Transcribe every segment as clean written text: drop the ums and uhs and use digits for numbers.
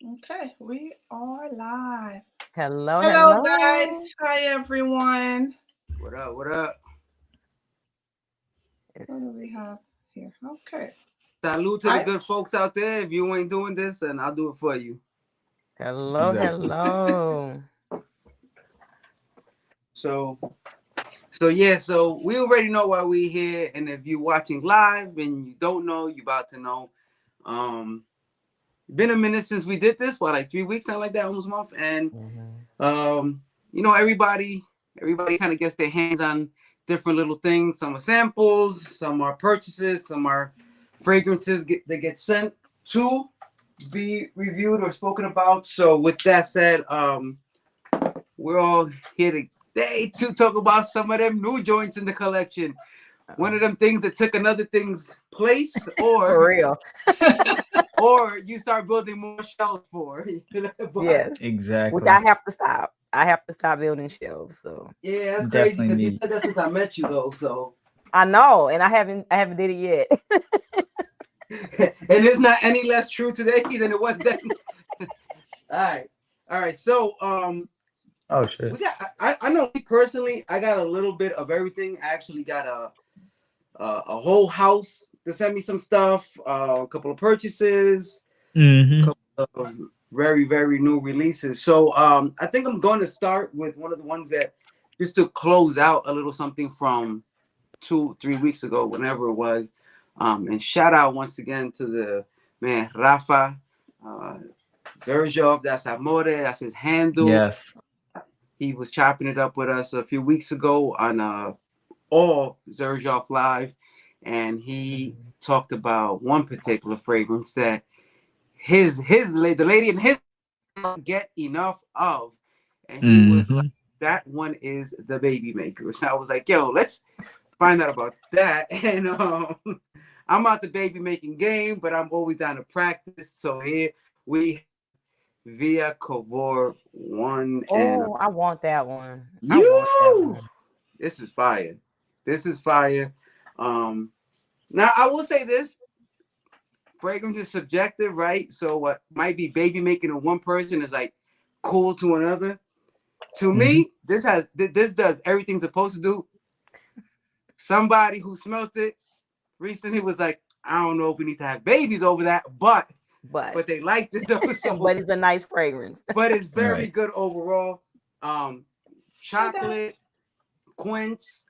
Okay, we are live. Hello, Hello, guys. hello. Hi, everyone. What up? What up? What It's, do we have here? Okay. Salute to the I good folks out there. If you ain't doing this, then I'll do it for you. hello, Exactly. hello. So, so we already know why we here, and if you're watching live and you don't know, you about to know. Um, been a minute since we did this. What, like 3 weeks, something like that, almost a month. And Mhm. um, everybody kind of gets their hands on different little things. Some are samples, some are purchases, some are fragrances that get sent to be reviewed or spoken about. So with that said, we're all here today to talk about some of them new joints in the collection. One of them things that took another thing's place, For real. or you start building more shelves for. But Yes. Which Exactly. I have to stop. I have to stop building shelves. So yeah, that's crazy Definitely because you need. said that since I met you though. So I know, and I haven't did it yet. and it's not any less true today than it was then. All right, all right. So Oh shit. we got. I know me personally. I got a little bit of everything. I actually got a whole house to send me some stuff. A couple of purchases. Mm-hmm. Couple of very new releases. So I think I'm going to start with one of the ones that just to close out a little something from 2 3 weeks ago, whenever it was. And shout out once again to the man Rafa uh, Zerzhov. That's Amore. That's his handle. Yes. He was chopping it up with us a few weeks ago on all Zerzhov Live, and he Mhm. talked about one particular fragrance that the lady in his get enough of, and he was like, Mm-hmm. that one is the baby maker. So I was like, yo, let's find out about that. And I'm out the baby making game, but I'm always down to practice. So here we Via Kovor one, and Oh, I want that one. I want that you. one. This is fire. This is fire. Um, Now I will say this: fragrance is subjective, right? So what might be baby making to one person is like cool to another. To Mm-hmm. me, this does everything it's supposed to do. Somebody who smelt it recently was like, I don't know if we need to have babies over that, But but they liked it though. So, but it's a nice fragrance. but it's very Right. good overall. Um, I got Chocolate, quince,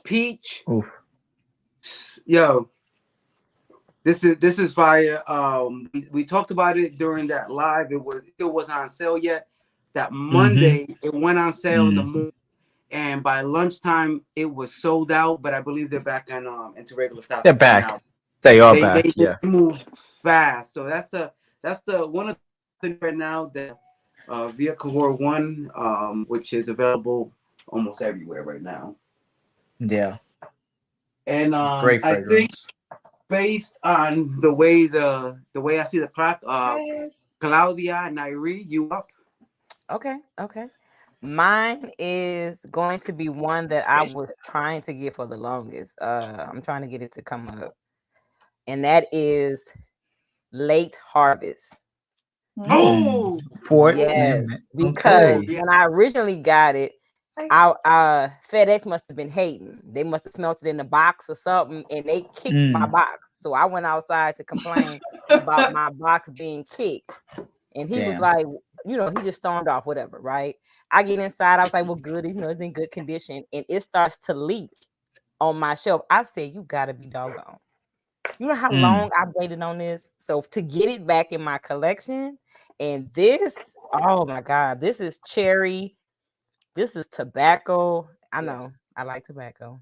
peach. Oof. Yo, this is fire. We talked about it during that live. It wasn't on sale yet. That Mm-hmm. Monday it went on sale in the Mm-hmm. morning, and by lunchtime it was sold out. But I believe they're back on into regular stock They're again back. now. They are They back. Yeah. move fast. So that's the one of the things right now that Via Cahor One, which is available almost everywhere right now. Yeah. And Great I think fragrance. based on the way I see the clock, guys. Claudia Nairi, you up? Okay, okay. Mine is going to be one that I was trying to get for the longest. I'm trying to get it to come up, and that is Late Harvest. Hmm. Oh, Fort. oh, Yes, Mm, because oh, okay. yeah. when I originally got it, I FedEx must have been hating. They must have smelt it in the box or something, and they kicked my Mm. box. So I went outside to complain about my box being kicked, and he was Damn. like, he just stormed off, whatever, right? I get inside, I was like, well, good, it's in good condition, and it starts to leak on my shelf. I said, you gotta be doggone. You know how Mm. long I've waited on this? So to get it back in my collection, and this, oh my God, this is cherry. This is tobacco. I Yes. know. I like tobacco.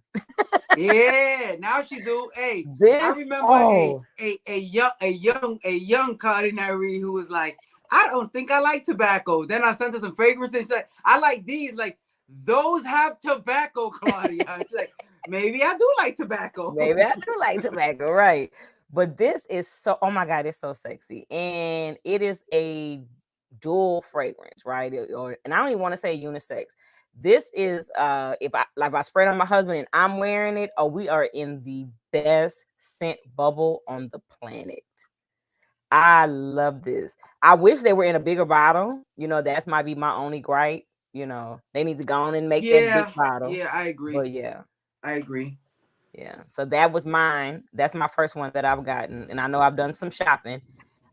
Yeah, now she do. Hey, I This, remember oh, a young Claudia Nairi who was like, I don't think I like tobacco. Then I sent her some fragrances. And she's like, I like these. Like those have tobacco, Claudia. She's like, maybe I do like tobacco. maybe I do like tobacco, right? But this is so, oh my God, it's so sexy. And it is a dual fragrance, right? And I don't even want to say unisex. This is if I spray it on my husband and I'm wearing it, oh, we are in the best scent bubble on the planet. I love this. I wish they were in a bigger bottle. You know, that's might be my only gripe. You know, they need to go on and make that Yeah, big bottle. yeah, I agree. But yeah, I agree. yeah. So that was mine. That's my first one that I've gotten, and I know I've done some shopping.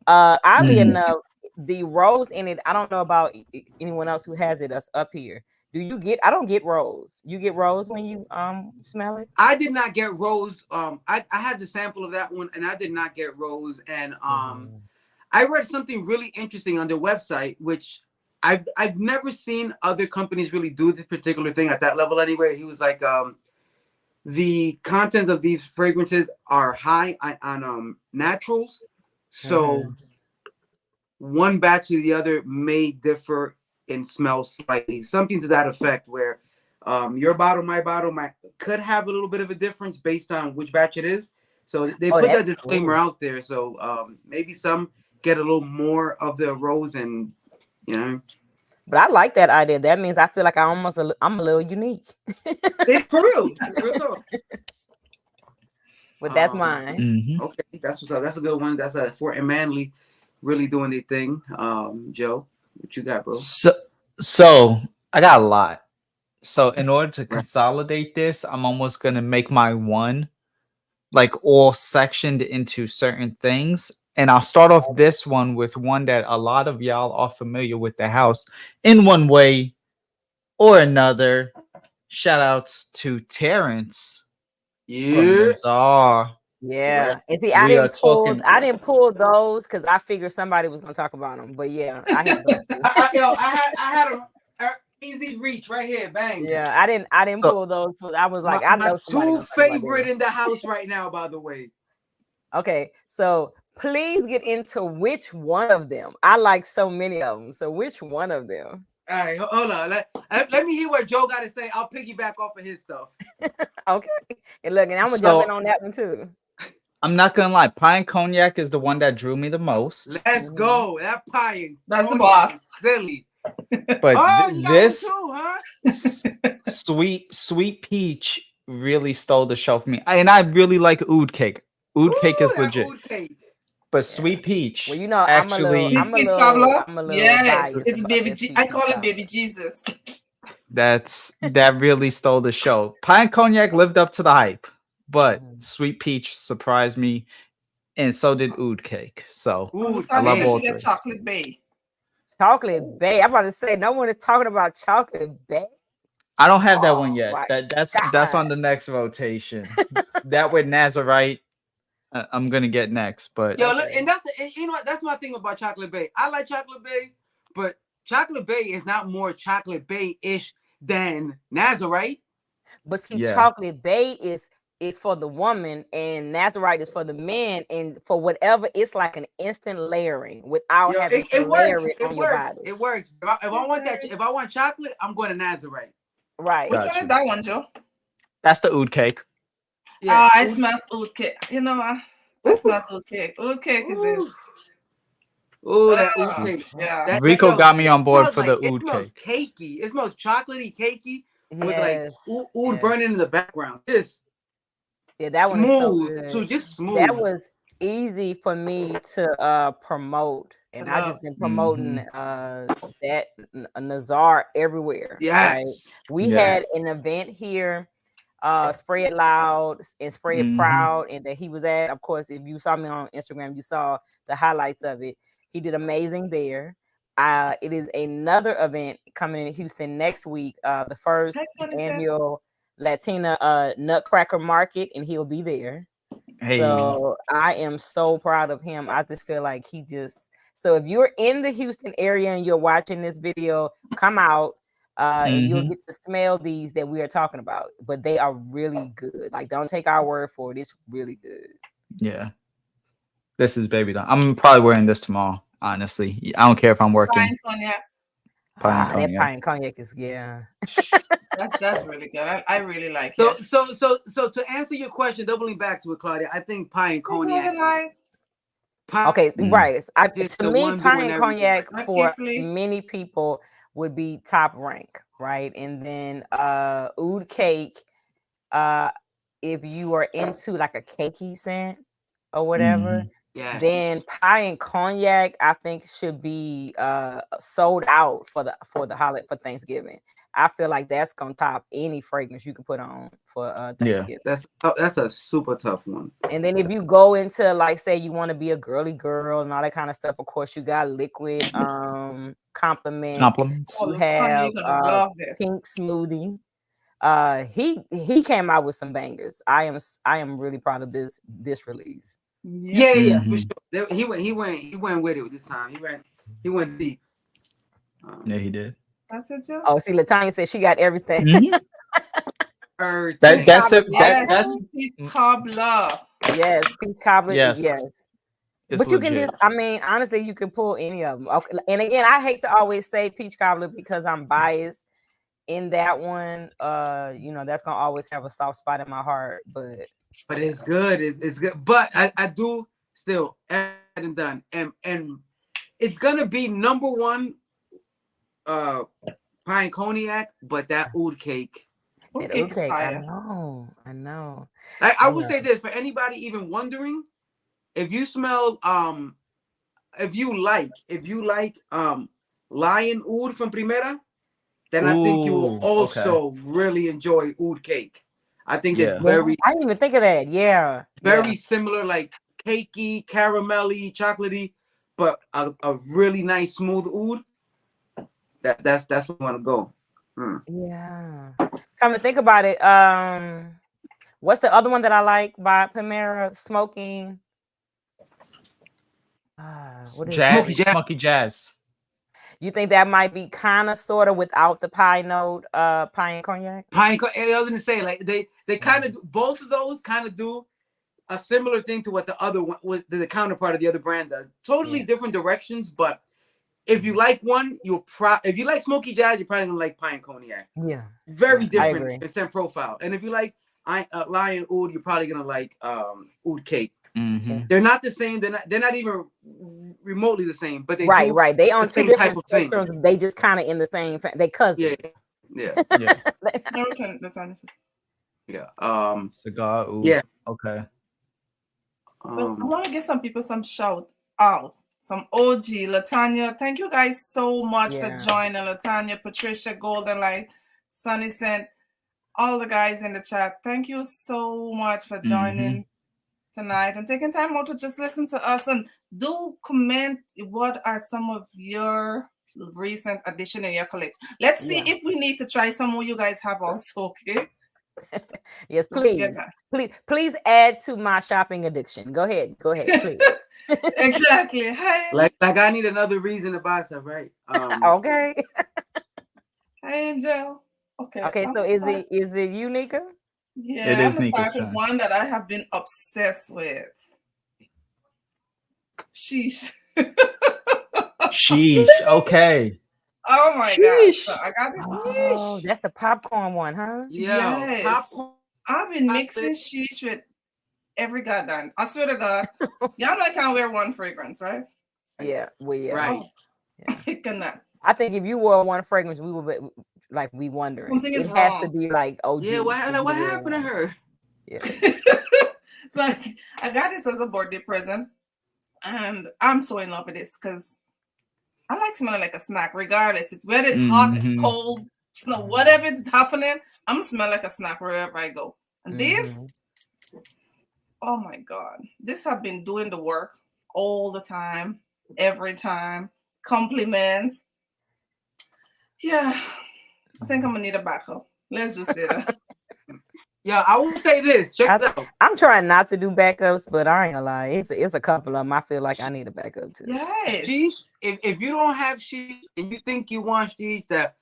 Oddly Mhm. enough, the rose in it. I don't know about anyone else who has it. That's up here. Do you get? I don't get rose. You get rose when you smell it. I did not get rose. I had the sample of that one, and I did not get rose. And Mhm. I read something really interesting on their website, which I've never seen other companies really do this particular thing at that level. Anyway, he was like, the content of these fragrances are high on naturals, so Mhm. one batch to the other may differ in smell slightly, something to that effect, where your bottle, my bottle, could have a little bit of a difference based on which batch it is. So they Oh, put that that's disclaimer cool. out there. So maybe some get a little more of the rose, and you know, But I like that idea. That means I feel like I'm a little unique. for real talk. But that's Um, mine. Mhm. okay, that's what's up. That's a good one. That's a Fort and Manly really doing their thing. Joe, what you got, bro? So I got a lot. So in order to Right. consolidate this, I'm almost gonna make my one like all sectioned into certain things. And I'll start off this one with one that a lot of y'all are familiar with the house in one way or another. Shout outs to Terrence from Yeah. Nazar. Yeah. And see, We are talking. I didn't pull those because I figured somebody was gonna talk about them. But yeah, I have those too. I had a easy reach right here. Bang. Yeah, I didn't So pull those. I was like, My, I my know somebody two gonna talk about favorite them. in the house right now, by the way. Okay, so please get into which one of them. I like so many of them. So which one of them? All right, hold on. Let me hear what Joe got to say. I'll piggyback off of his stuff. Okay. And look, and I'm gonna jump in So on that one too. I'm not gonna lie, pine cognac is the one that drew me the most. Let's go. That pie and That's the cognac boss. is silly. But Oh, you got one this too, huh? sweet peach really stole the show for me. And I really like oud cake. Oud cake Ooh, is that legit. oud cake. But Yeah. sweet peach Well, you know, actually Biscuit cobbler. I'm a little Yes, biased it's about baby. that sweet I peach call it cobbler. baby Jesus. that really stole the show. Pine cognac lived up to the hype, but Mhm. sweet peach surprised me, and so did oud cake. So Oud I love Tanya said all she got three. chocolate bay. Chocolate Bay. I'm about to say no one is talking about Chocolate Bay. I don't have that one Oh yet. my That's God. on the next rotation. That with Nazarite, I'm gonna get next. But Yo, look, Okay. and you know what? That's my thing about Chocolate Bay. I like Chocolate Bay, but Chocolate Bay is not more Chocolate Bay-ish than Nazarite. But see, yeah, Chocolate Bay is for the woman and Nazarite is for the man. And for whatever, it's like an instant layering without Yo, having to it layer works. it It on your works. body. It works. If I want chocolate, I'm going to Nazarite. Right. Which Got one you. is that one, Joe? that's the oud cake. Yeah. I smell oat cake. You know what? I smell oat cake. Oat cake is it? Ooh, that oud cake. Yeah. Rico got me It on board smells for the it oud smells cake. cakey. It smells chocolatey, cakey, with like Yes. oud Yes. burning in the background. This Yeah, that one is so smooth. So good. just smooth. That was easy for me to promote. And I just been promoting that Nazar everywhere. Right. Yes. We Yes. had an event here, Spray It Loud and Spray It Mhm. Proud, and that he was at. Of course, if you saw me on Instagram, you saw the highlights of it. He did amazing there. It is another event coming in Houston next week, the first annual Latina Nutcracker Market, and he'll be there. Hey. So I am so proud of him. I just feel like so if you're in the Houston area and you're watching this video, come out and you'll get to smell these that we are talking about. But they are really good. Like, don't take our word for it. It's really good. Yeah. This is baby doll. I'm probably wearing this tomorrow, honestly. I don't care if I'm working. Pine cognac. Pine That cognac. pine cognac is That's really good. I really like it. So to answer your question, doubling back to it, Claudia, I think pie and cognac. Okay, right. To me, one pine doing and cognac everything. for Carefully. many people would be top rank, right? And then oud cake, if you are into like a cakey scent or whatever, Yes. Then pie and cognac, I think should be sold out for the holiday for Thanksgiving. I feel like that's gonna top any fragrance you can put on for Thanksgiving. That's a super tough one. And then if you go into like say you want to be a girly girl and all that kind of stuff, of course you got liquid compliment. Compliments. Oh, You Latanya, have you're gonna love it. pink smoothie. He came out with some bangers. I am really proud of this release. Yeah, for sure. He went with it this time. He went deep. Yeah, he did. That's it, Joe. Oh, see, Latanya said she got everything. Everything. That's it. Yes, That's peach cobbler. Yes, peach cobbler. Yes. Yes. it's But you can legit. just, I mean, honestly, you can pull any of them. Okay. And again, I hate to always say peach cobbler because I'm biased in that one. You know, that's gonna always have a soft spot in my heart. But it's good. It's good. But I do still add and done. And it's gonna be number one pie and cognac, but that oud cake. Oud cake is okay, I fire. know. I would say this for anybody even wondering, if you smell if you like lion oud from Primera, then I think you will Ooh, also really enjoy oud cake. I think Yeah. it's very I didn't even think of that. Yeah. very similar, like cakey, caramelly, chocolatey, but a really nice smooth oud. That's where I want to go. Yeah. Come and think about it. What's the other one that I like by Primera? Smoking. What is it? Smoky jazz. You think that might be kind of sort of without the pie note, pie and cognac? I was gonna say, like they kind of both of those kind of do a similar thing to what the other one was, the counterpart of the other brand does. Totally different directions, but if you like one, if you like smoky jazz, you're probably gonna like pie and cognac. Yeah, very I different agree. in scent profile. And if you like lion oud, you're probably gonna like oud cake. Mm-hmm. They're not the same. They're not even remotely the same. But they right. They on the two same different type of thing. spectrums. They just kind of in the same. They cousins. Yeah. No, that's honest. Yeah. Cigar oud. Yeah. Okay. Well, I want to give some people some shout out. Some OG, Latanya. Thank you guys so much for joining. Latanya, Patricia, Golden Light, Sunny Scent, all the guys in the chat. Thank you so much for joining tonight and taking time out to just listen to us, and do comment what are some of your recent addition in your collection. Let's see if we need to try some more you guys have also. Okay. Yes, please add to my shopping addiction. Go ahead, please. Exactly. Hey. Like I need another reason to buy stuff, right? Okay. Hey, Angel. Okay. So is it you, Nika? Yeah, it is I'm gonna Nika's start with turn. one that I have been obsessed with. Sheesh. Sheesh. Okay. Oh my god! So I got this. Oh, that's the popcorn one, huh? Yes. Popcorn. I've been mixing sheesh with every goddamn. I swear to God, y'all know I can't wear one fragrance, right? Yeah, Right. I cannot. I think if you wore one fragrance, we would be wondering. Something is it has wrong. to be like, oh, Yeah. What happened to her? Yeah. So I got this as a birthday present, and I'm so in love with this because I like smelling like a snack, regardless. Whether it's hot, cold, snow, whatever it's happening, I'm gonna smell like a snack wherever I go. And this, oh my God, this have been doing the work all the time, every time. Compliments. Yeah, I think I'm gonna need a backup. Let's just say that. Yeah, I will say this. Check it out. I'm trying not to do backups, but I ain't gonna lie. It's a couple of them. I feel like I need a backup too. Yes. Sheesh, if you don't have sheesh and you think you want sheesh, that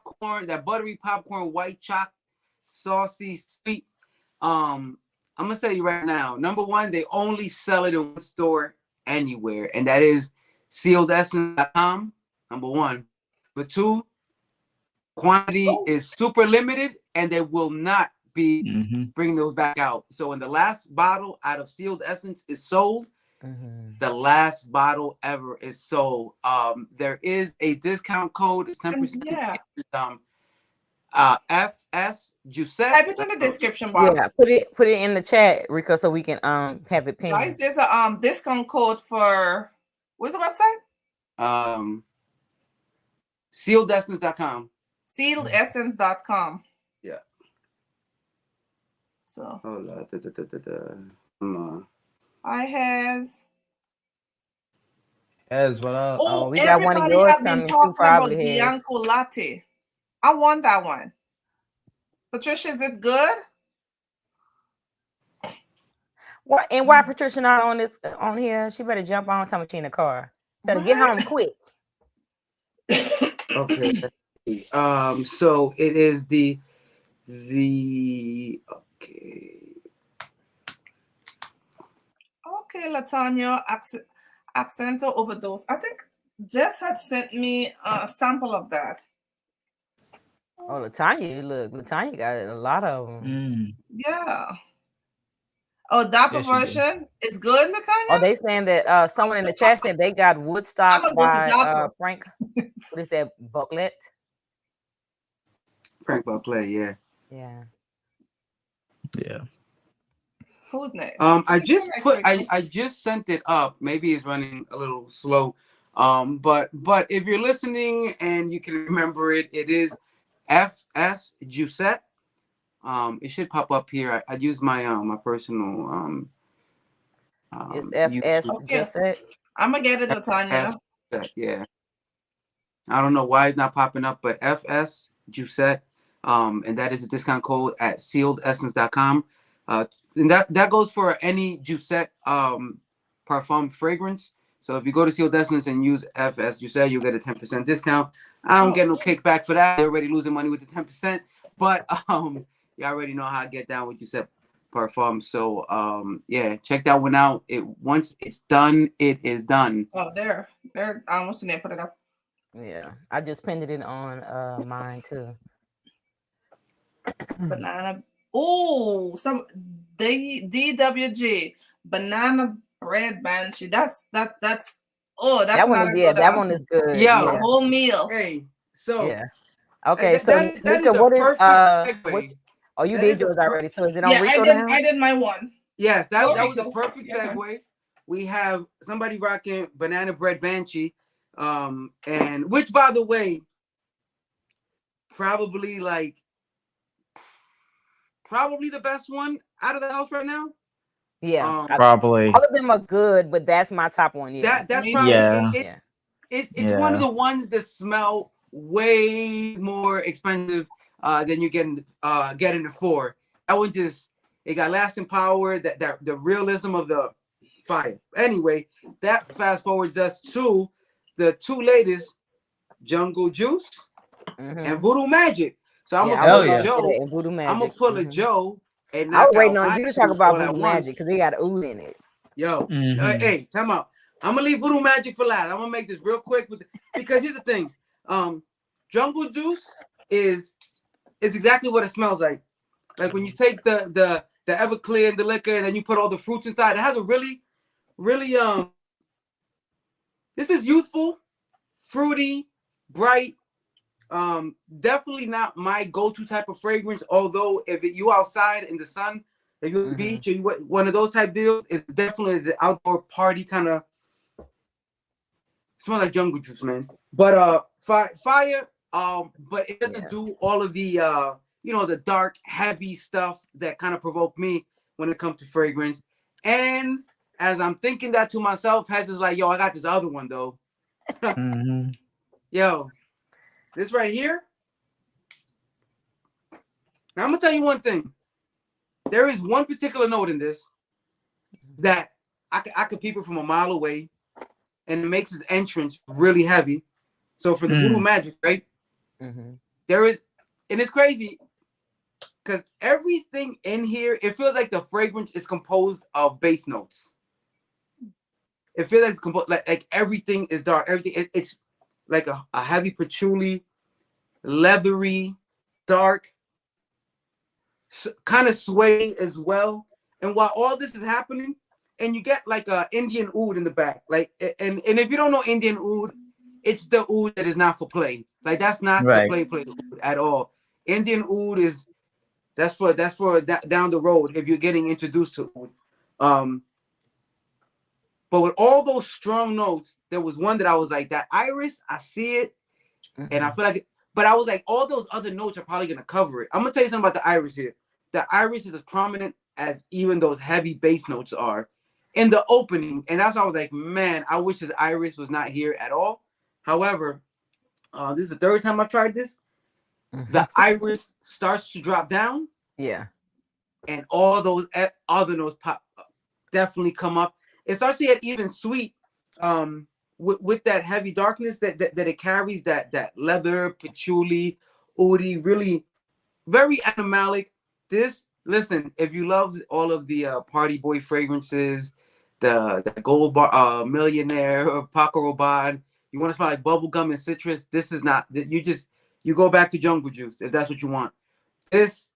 popcorn, that buttery popcorn, white chocolate, saucy, sweet. I'm gonna tell you right now. Number one, they only sell it in one store anywhere, and that is sealedessence.com. Number one. Number two, quantity is super limited, and they will not be bringing those back out. So when the last bottle out of Sealed Essence is sold, the last bottle ever is sold. There is a discount code. It's 10%. Yeah. FS Giuseppe. Type it in the description box. Yeah, put it in the chat, Rico, so we can have it pinned. Guys, there's a discount code for what's the website? SealedEssence.com. SealedEssence.com. Yeah. So I has. As what up? Oh, we got one of everybody yours have been coming too, talking about probably has. Bianco Latte. I want that one. Patricia, is it good? Why Patricia not on here? She better jump on time she in the car. So to get home quick. Okay. So it is the Okay, Latanya, Accento Overdose. I think Jess had sent me a sample of that. Oh, Latanya got a lot of them. Yeah. Oh, Dapper Yes, you do. version. It's good, Latanya? Oh, they saying that someone in the chat said they got Woodstock I'ma go to by Dapper. Frank. What is that? Booklet? Frank Buckley, yeah. Yeah. Yeah. Whose name? I just sent it up. Maybe it's running a little slow. But if you're listening and you can remember it, it is FS Giuseppe. It should pop up here. I use my my personal It's FS Giuseppe. I'm gonna get it, Latanya. Yeah. I don't know why it's not popping up, but FS Giuseppe. And that is a discount code at SealedEssence.com. And that goes for any Giuseppe parfum fragrance. So if you go to Sealed Essence and use FS Giuseppe, you'll get a 10% discount. I don't get no kickback for that. They're already losing money with the 10%. But you already know how I get down with Giuseppe parfum. So yeah, check that one out. Once it's done, it is done. Oh, there. What's the name? Put it up. Yeah, I just pinned it on mine too. Banana. Oh, some DWG banana bread banshee. That's that one. Yeah, that one is good. Yeah, a whole meal. Hey, so yeah. Okay, so that Nika, is what is segue. Oh, you did yours already. So is it on Rico now? now? I did my one. Yes, that was a perfect segue. We have somebody rocking banana bread banshee, and which, by the way, probably the best one out of the house right now. Yeah, probably. All of them are good, but that's my top one. Yeah, that's probably it's one of Yeah. the ones that smell way more expensive than you get in the four. That one it got lasting power. That the realism of the fire. Anyway, that fast forwards us to the two latest, Jungle Juice and Voodoo Magic. So I'm gonna pull a Joe. I'm gonna pull a Joe. And I was waiting on you to talk about Voodoo Magic because they got oud in it. Yo, hey, time out. I'm gonna leave Voodoo Magic for last. I'm gonna make this real quick because here's the thing. Jungle Juice is exactly what it smells like. Like when you take the Everclear and the liquor and then you put all the fruits inside. It has a really this is youthful, fruity, bright. Definitely not my go-to type of fragrance. Although if you outside in the sun, if you're on the beach or you one of those type deals, it's definitely an outdoor party kind of. Smells like Jungle Juice, man. But fire. But it doesn't do all of the the dark, heavy stuff that kind of provoke me when it comes to fragrance. And as I'm thinking that to myself, Hess is like, yo, I got this other one though. Yo, this right here. Now I'm gonna tell you one thing. There is one particular note in this that I could peep it from a mile away, and it makes his entrance really heavy. So for the Voodoo Magic, right? There is, and it's crazy because everything in here, it feels like the fragrance is composed of bass notes. It feels like it's composed like everything is dark. Everything it's like a heavy patchouli, leathery, dark, kind of sway as well. And while all this is happening, and you get like a Indian oud in the back, like and if you don't know Indian oud, it's the oud that is not for play. Like that's not the play oud at all. Indian oud is that's for down the road if you're getting introduced to oud. But with all those strong notes, there was one that I was like, that iris, I see it, and I feel like it, but I was like, all those other notes are probably gonna cover it. I'm gonna tell you something about the iris here. The iris is as prominent as even those heavy bass notes are in the opening, and that's why I was like, man, I wish his iris was not here at all. However, this is the third time I've tried this. The iris starts to drop down, yeah, and all those other notes pop definitely come up. It starts to get even sweet, with that heavy darkness that it carries, that leather, patchouli, oudi, really very animalic. This, listen, if you love all of the party boy fragrances, the Gold Bar, Millionaire, or Paco Rabanne, you want to smell like bubblegum and citrus, this is not, you go back to Jungle Juice if that's what you want. This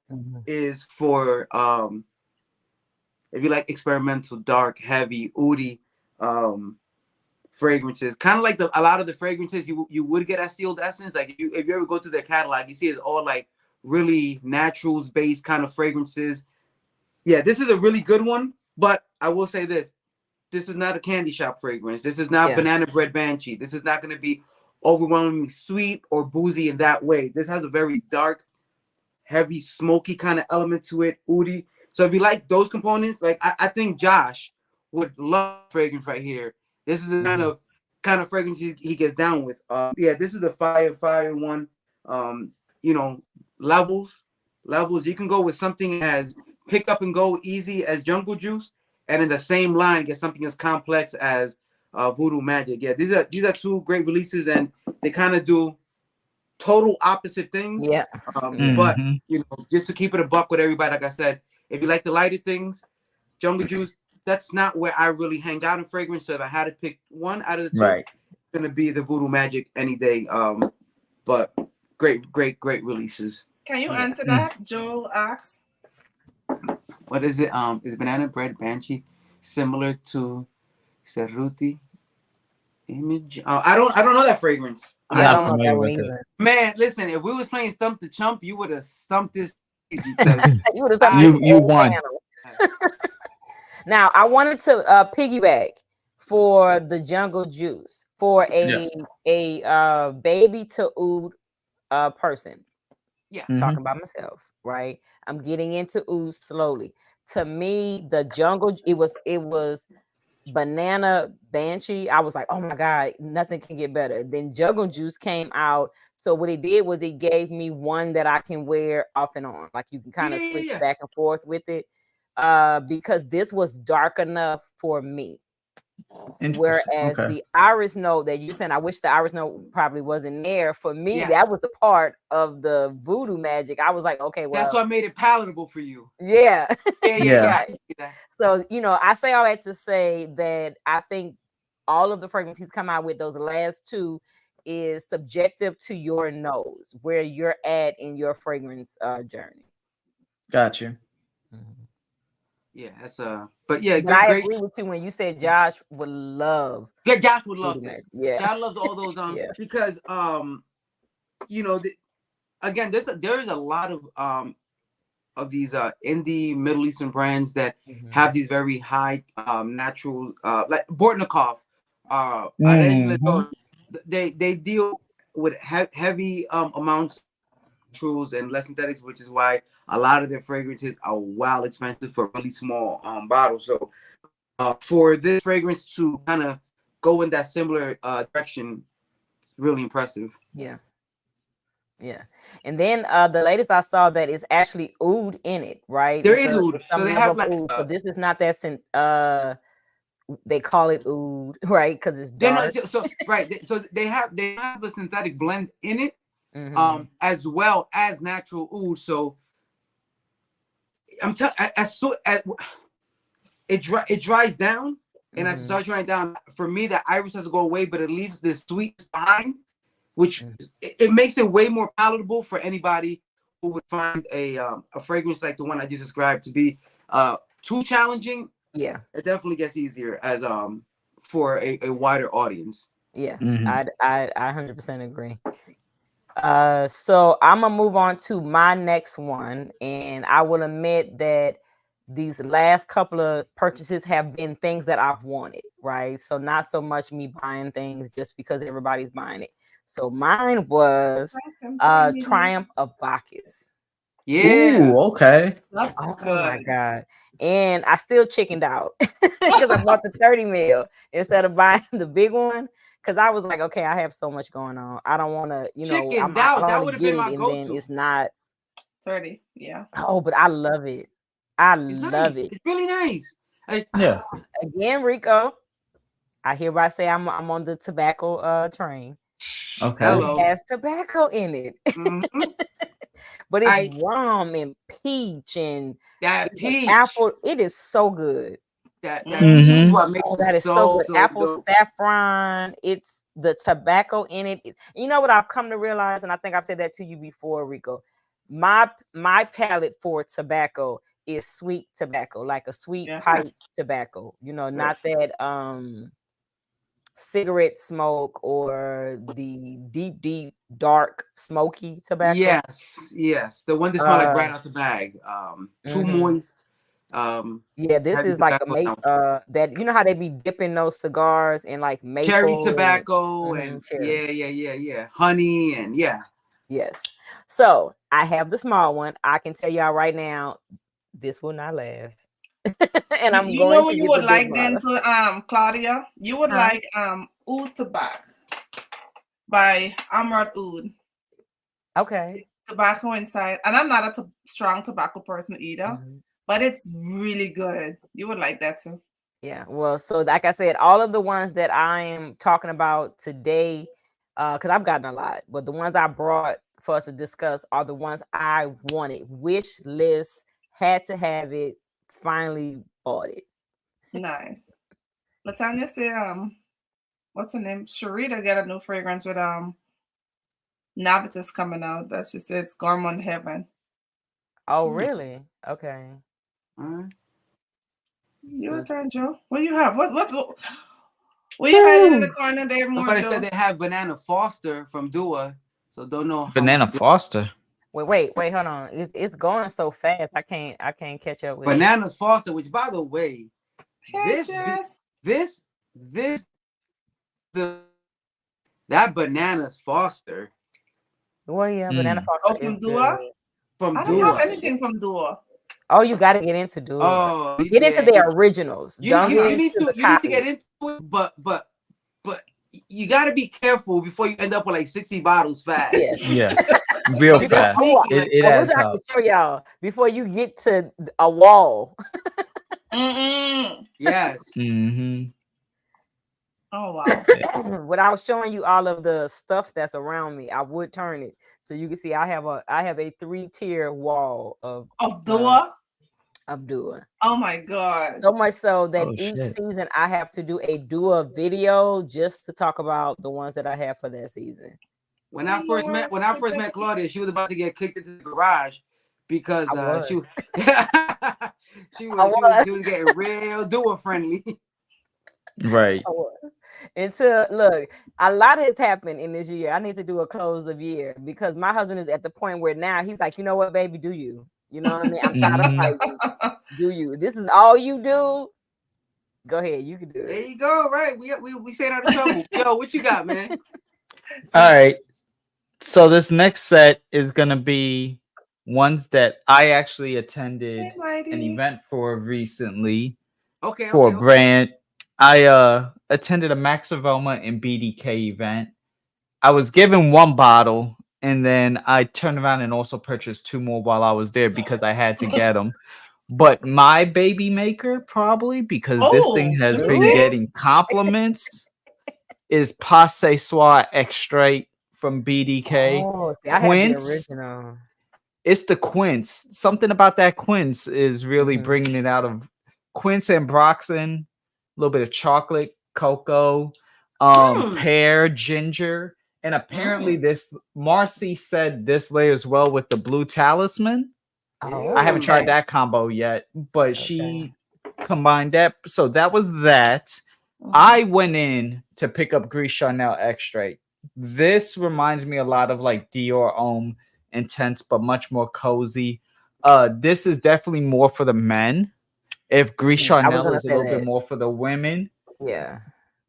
is for if you like experimental, dark, heavy, oudi fragrances, kind of like a lot of the fragrances you would get at Sealed Essence. Like if you ever go through their catalog, you see it's all like really naturals based kind of fragrances. Yeah, this is a really good one, but I will say this is not a candy shop fragrance. This is not Banana Bread Banshee. This is not going to be overwhelmingly sweet or boozy in that way. This has a very dark, heavy, smoky kind of element to it, oudi. So if you like those components, like I think Josh would love fragrance right here. This is the kind of fragrance he gets down with. Yeah, this is the fire one. Levels. You can go with something as pick up and go easy as Jungle Juice, and in the same line get something as complex as Voodoo Magic. Yeah, these are two great releases, and they kind of do total opposite things. Yeah. But just to keep it a buck with everybody, like I said, if you like the lighter things, Jungle Juice, that's not where I really hang out in fragrance. So if I had to pick one out of the two, it's gonna be the Voodoo Magic any day. But great releases. Can you answer that? Joel asks. What is it? Is Banana Bread Banshee similar to Cerruti Image? I don't know that fragrance. Yeah, I don't know that one either. Man, listen, if we was playing Stump the Chump, you would have stumped this easy. You won. Now I wanted to piggyback for the Jungle Juice for a baby to oud person. Yeah, talking about myself, right? I'm getting into oud slowly. To me, the Jungle, it was Banana Banshee. I was like, oh my God, nothing can get better. Then Jungle Juice came out. So what it did was it gave me one that I can wear off and on. Like you can kind of switch back and forth with it. Because this was dark enough for me. Whereas the iris note that you're saying, I wish the iris note probably wasn't there. For me, that was the part of the Voodoo Magic. I was like, okay, well, that's what made it palatable for you. Yeah. Yeah. So, I say all that to say that I think all of the fragrances he's come out with, those last two, is subjective to your nose, where you're at in your fragrance journey. Got you. Yeah, that's but yeah, but I agree with you when you said Josh would love. Yeah, Josh would love this. Yeah, Josh loves all those because again, there is a lot of these indie Middle Eastern brands that have these very high natural like Bortnikov, they deal with heavy amounts of naturals and less synthetics, which is why a lot of their fragrances are wild expensive for really small bottles. So for this fragrance to kind of go in that similar direction, really impressive. Yeah. And then the latest I saw that is actually oud in it, right? There is oud. So they have like so this is not that they call it oud, right? Because it's dark. So they have a synthetic blend in it, as well as natural oud. So I'm telling, it dries down, and as it starts drying down, for me, the iris has to go away, but it leaves this sweet behind, which it makes it way more palatable for anybody who would find a fragrance like the one I just described to be too challenging. Yeah, it definitely gets easier as for a wider audience. Yeah, I 100% agree. So I'm gonna move on to my next one, and I will admit that these last couple of purchases have been things that I've wanted, right? So not so much me buying things just because everybody's buying it. So mine was Triumph of Bacchus. Yeah. Ooh, okay. That's Oh good. my god! And I still chickened out because I bought the 30 mil instead of buying the big one. Because I was like, okay, I have so much going on. I don't want to, Chicken, I don't that want would to have get been it, my and then go-to. it's not. 30. Yeah. Oh, but I love it. I It's love nice. it. It's really nice. Yeah. Again, Rico, I hereby say I'm on the tobacco train. Okay. Hello. It has tobacco in it, Mhm. but it's rum and peach and That it's peach. apple. It is so good. That peach Mhm. is what makes Oh, that it is so good. so Apple dope. saffron. It's the tobacco in it. You know what I've come to realize, and I think I've said that to you before, Rico. My palate for tobacco is sweet tobacco, like a sweet Yeah. pipe tobacco. Not that cigarette smoke or the deep dark smoky tobacco. Yes. The one that smell like right out the bag. Too Mhm. moist. Yeah, this heavy is like a tobacco, that you know how they be dipping those cigars in like maple cherry tobacco and and cherry. yeah. Honey and yeah. Yes. So I have the small one. I can tell y'all right now, this will not last. And I'm You know going what to you get would the like big then bottle. to Claudia? You would Huh? like Oud Tobacco by Amrad Oud. Okay. Tobacco inside. And I'm not a strong tobacco person either, Mhm. but it's really good. You would like that too. Yeah. Well, so like I said, all of the ones that I am talking about today, because I've gotten a lot, but the ones I brought for us to discuss are the ones I wanted. Wish list, had to have it, finally bought it. Nice. Latanya said, what's her name? Sharita got a new fragrance with Navitas coming out. That she said it's Gourmand Heaven. Oh, really? Okay. Your turn, Joe. What do you have? What you hiding in the corner there more, Somebody Joe? said they have Banana Foster from Dua, so don't know how Banana much Foster. Wait, hold on. It's going so fast. I can't catch up with it. Bananas Foster, which by the way, Hey, Jess. that Bananas Foster Well, yeah, Banana Mm. Foster Oh, from is Dua? good. from I don't have Dua. anything from Dua. Oh, you got to get into Dua. Oh, Get into yeah. their originals. Don't get You need into the to get into it, but you got to be careful before you end up with like 60 bottles fast. Yes. Yeah. Real If you're fast. sneaky, It I wish adds I up. could show y'all before you get to a wall. yes. Mm-hmm. Oh wow. When I was showing you all of the stuff that's around me, I would turn it so you can see I have a 3-tier wall of Dua? Dua. Oh my god. So much so that Oh, each shit. season I have to do a Dua video just to talk about the ones that I have for that season. When I first met Claudia, she was about to get kicked into the garage because she was getting real Dua friendly. Right. Until look, a lot has happened in this year. I need to do a close of year because my husband is at the point where now he's like, you know what, baby, do you? You know what I mean? I'm tired of fighting. Do you? This is all you do. Go ahead, you can do it. There you go. Right, we stayed out of trouble. Yo, what you got, man? All right. So this next set is gonna be ones that I actually attended an event for recently. For a brand. I attended a Max Avoma and BDK event. I was given one bottle, and then I turned around and also purchased 2 more while I was there because I had to get them. But my baby maker, probably because this thing has been getting compliments, is Passe Soir Extrait from BDK. Oh, see, I have the original. It's the quince. Something about that quince is really bringing it out of quince and Broxen. A little bit of chocolate, cocoa, pear, ginger, and apparently Marcy said this layers well with the Blue Talisman. I haven't tried that combo yet, but she combined that. So that was that. I went in to pick up Gris Charnel Extrait this reminds me a lot of like Dior Homme Intense, but much more cozy. This is definitely more for the men. If Gris I was Charnel gonna is a say little bit that. more for the women. Yeah.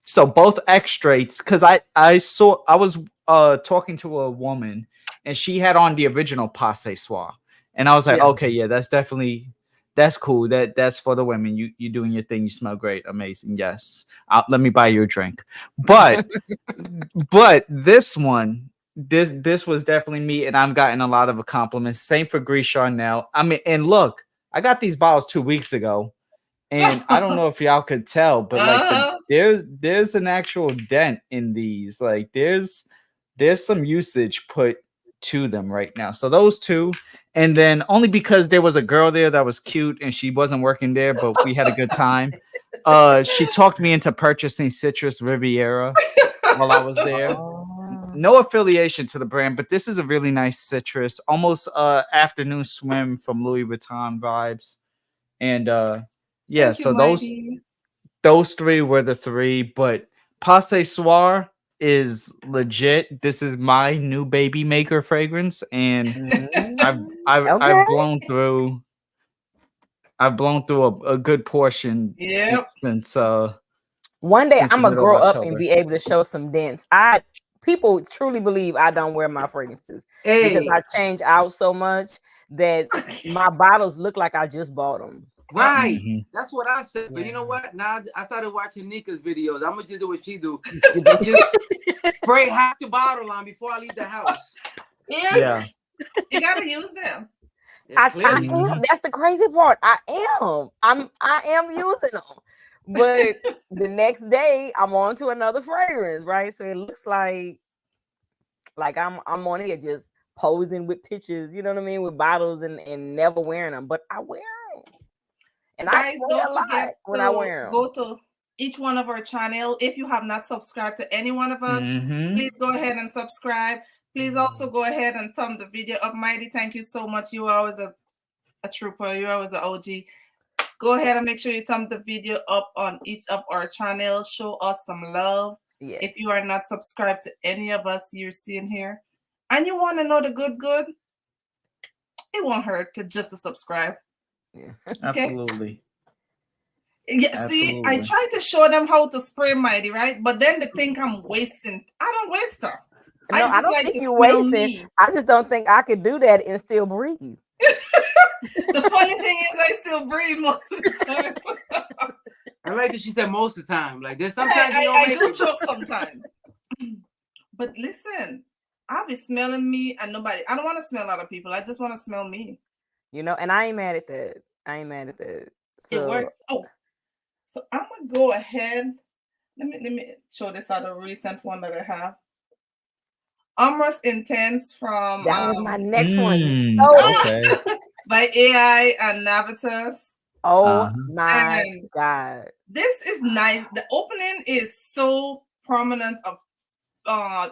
So both extracts, because I was talking to a woman and she had on the original Passe Soir, and I was like, Yeah. okay, yeah, that's cool. That's for the women. You doing your thing. You smell great, amazing. Yes, let me buy you a drink. But this one, this was definitely me, and I'm gotten a lot of compliments. Same for Gris Charnel. I mean, and look, I got these bottles 2 weeks ago. And I don't know if y'all could tell, but like there's an actual dent in these. Like there's some usage put to them right now. So those two, and then only because there was a girl there that was cute and she wasn't working there, but we had a good time. She talked me into purchasing Citrus Riviera while I was there. Oh. No affiliation to the brand, but this is a really nice citrus, almost afternoon swim from Louis Vuitton vibes. And yeah, Thank you, so Mighty. those three were the three, but Passe Soir is legit. This is my new baby maker fragrance, and I've Okay. blown through a good portion Yep. since One day since I'm the gonna middle of grow up and October. be able to show some dents. People truly believe I don't wear my fragrances because Hey, I change out so much that my bottles look like I just bought them. right. Mhm. That's what I said. But you know Yeah. what? Now I started watching Nika's videos. I'm gonna just do what she do. You do- Just spray half the bottle on before I leave the house. Yes. Yeah. You gotta use them. Yeah, I clearly. am. That's the crazy part. I am using them, but the next day I'm on to another fragrance, right? So it looks like I'm on here just posing with pictures, you know what I mean, with bottles and never wearing them, but I wear them, and I Guys, spray don't a lot forget when I to wear them. go to each one of our channel. If you have not subscribed to any one of us, Mhm. please go ahead and subscribe. Please also go ahead and thumb the video up. Mighty, thank you so much. You are always a trooper. You're always an OG. Go ahead and make sure you thumb the video up on each of our channels. Show us some love. Yes. If you are not subscribed to any of us you're seeing here, and you want to know the good, it won't hurt to subscribe. Yeah. Okay. Absolutely. Yeah, see, I Absolutely. try to show them how to spray Mighty, right? But then they think I'm wasting. I don't waste stuff. No, I just don't like think to you're smell wasting. me. I just don't think I could do that and still breathe. The funny thing is, I still breathe most of the time. I like that she said most of the time. Like there's sometimes you I don't make do it. choke sometimes. But listen, I'll be smelling me and nobody. I don't want to smell other people. I just want to smell me. You know, and I ain't mad at that. I ain't mad at that. So, It works. Oh, so I'm gonna go ahead. Let me show this other recent one that I have. Amorous Intense from that was my next one. You stole it. Okay. by AI and Navitas. Oh my And God. this is nice. The opening is so prominent of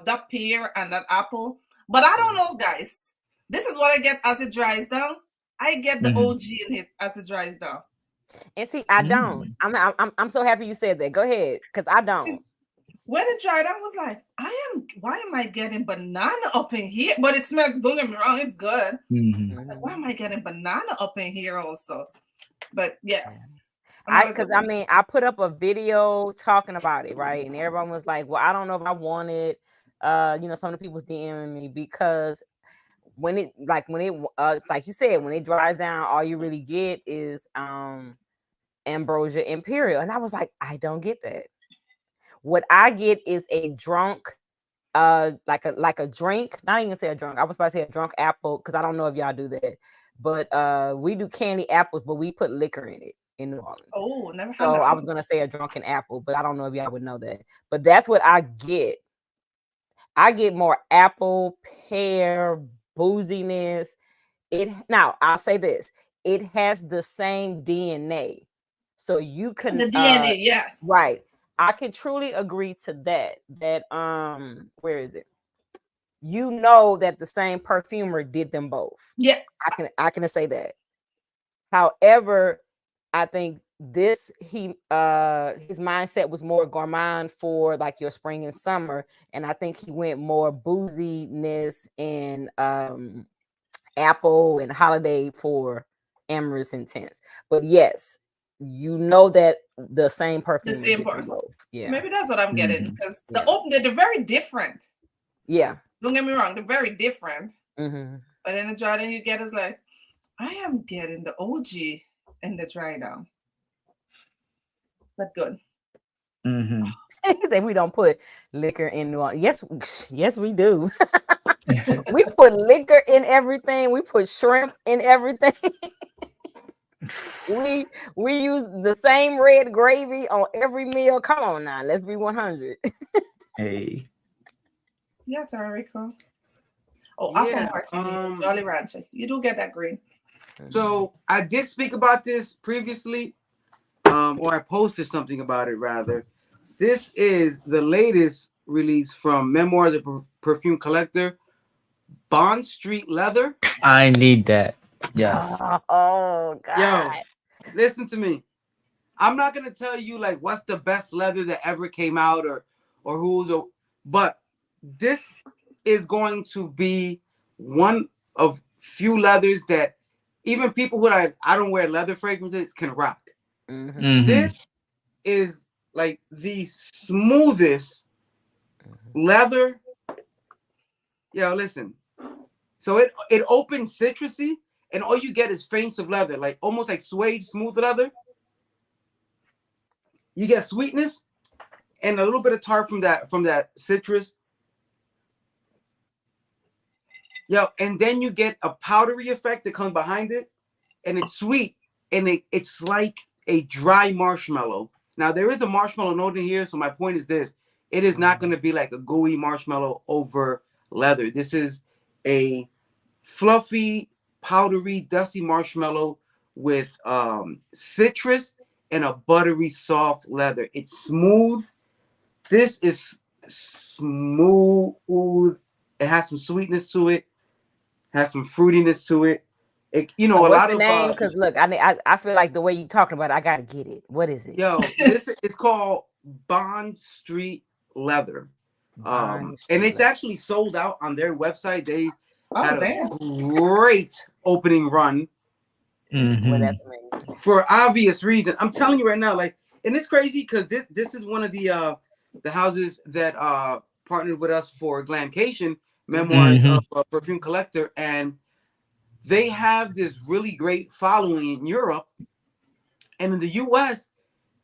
that pear and that apple. But I don't know, guys. This is what I get as it dries down. I get the Mhm. OG in it as it dries down. And see, I don't. I'm so happy you said that. Go ahead, because I don't. When it dried, I was like, why am I getting banana up in here? But it smelled, don't get me wrong, it's good. Mhm. I was like, why am I getting banana up in here also? But yes. Because I mean, I put up a video talking about it, right? And everyone was like, well, I don't know if I want it. You know, some of the people was DMing me because when it it's like you said, when it dries down, all you really get is Ambrosia Imperial. And I was like, I don't get that. What I get is a drunk, like a drink, not even say a drunk. I was about to say a drunk apple, because I don't know if y'all do that. But we do candy apples, but we put liquor in it in New Orleans. Oh, never had So that. I was gonna say a drunken apple, but I don't know if y'all would know that. But that's what I get. I get more apple, pear, booziness. Now I'll say this: it has the same DNA, so you can The DNA, yes, right. I can truly agree to that. That where is it? You know that the same perfumer did them both. Yeah, I can say that. However, I think this his mindset was more gourmand for like your spring and summer, and I think he went more booziness and apple and holiday for Amorous Intense. But yes, you know that the same perfume. The same person. Yeah. So maybe that's what I'm getting, because Yeah. they're very different. Yeah. Don't get me wrong, they're very different. Mm-hmm. But in the Jordan you get is like, I am getting the OG in the dry down. But good. Mm-hmm. He said we don't put liquor in New Orleans. Yes, we do. We put liquor in everything. We put shrimp in everything. we use the same red gravy on every meal. Come on now, let's be 100. Hey. Yeah, Rico. Oh, Yeah, Apple Martini, Jolly Rancher. You do get that green. So I did speak about this previously, or I posted something about it rather. This is the latest release from Memoirs of a Perfume Collector, Bond Street Leather. I need that. Yes. Oh God. Yo, listen to me. I'm not gonna tell you like what's the best leather that ever came out or but this is going to be one of few leathers that even people who I don't wear leather fragrances can rock. Mm-hmm. Mhm. This is like the smoothest leather. Yo, listen. So it opens citrusy, and all you get is feints of leather, like almost like suede smooth leather. You get sweetness and a little bit of tart from that citrus. Yo, and then you get a powdery effect that comes behind it, and it's sweet, and it's like a dry marshmallow. Now there is a marshmallow note in here, so my point is this: it is not going to be like a gooey marshmallow over leather. This is a fluffy, powdery, dusty marshmallow with citrus and a buttery, soft leather. It's smooth. This is smooth. It has some sweetness to it. Has some fruitiness to it. A What's lot the of name? Because look, I feel like the way you talking about it, I gotta get it. What is it? Yo, this is called Bond Street Leather. And it's actually sold out on their website. They had a great opening run. Mhm. Well, that's amazing. For obvious reason. I'm telling you right now, like, and it's crazy because this is one of the houses that partnered with us for Glamcation, Memoirs of a Perfume Collector, and they have this really great following in Europe. And in the US,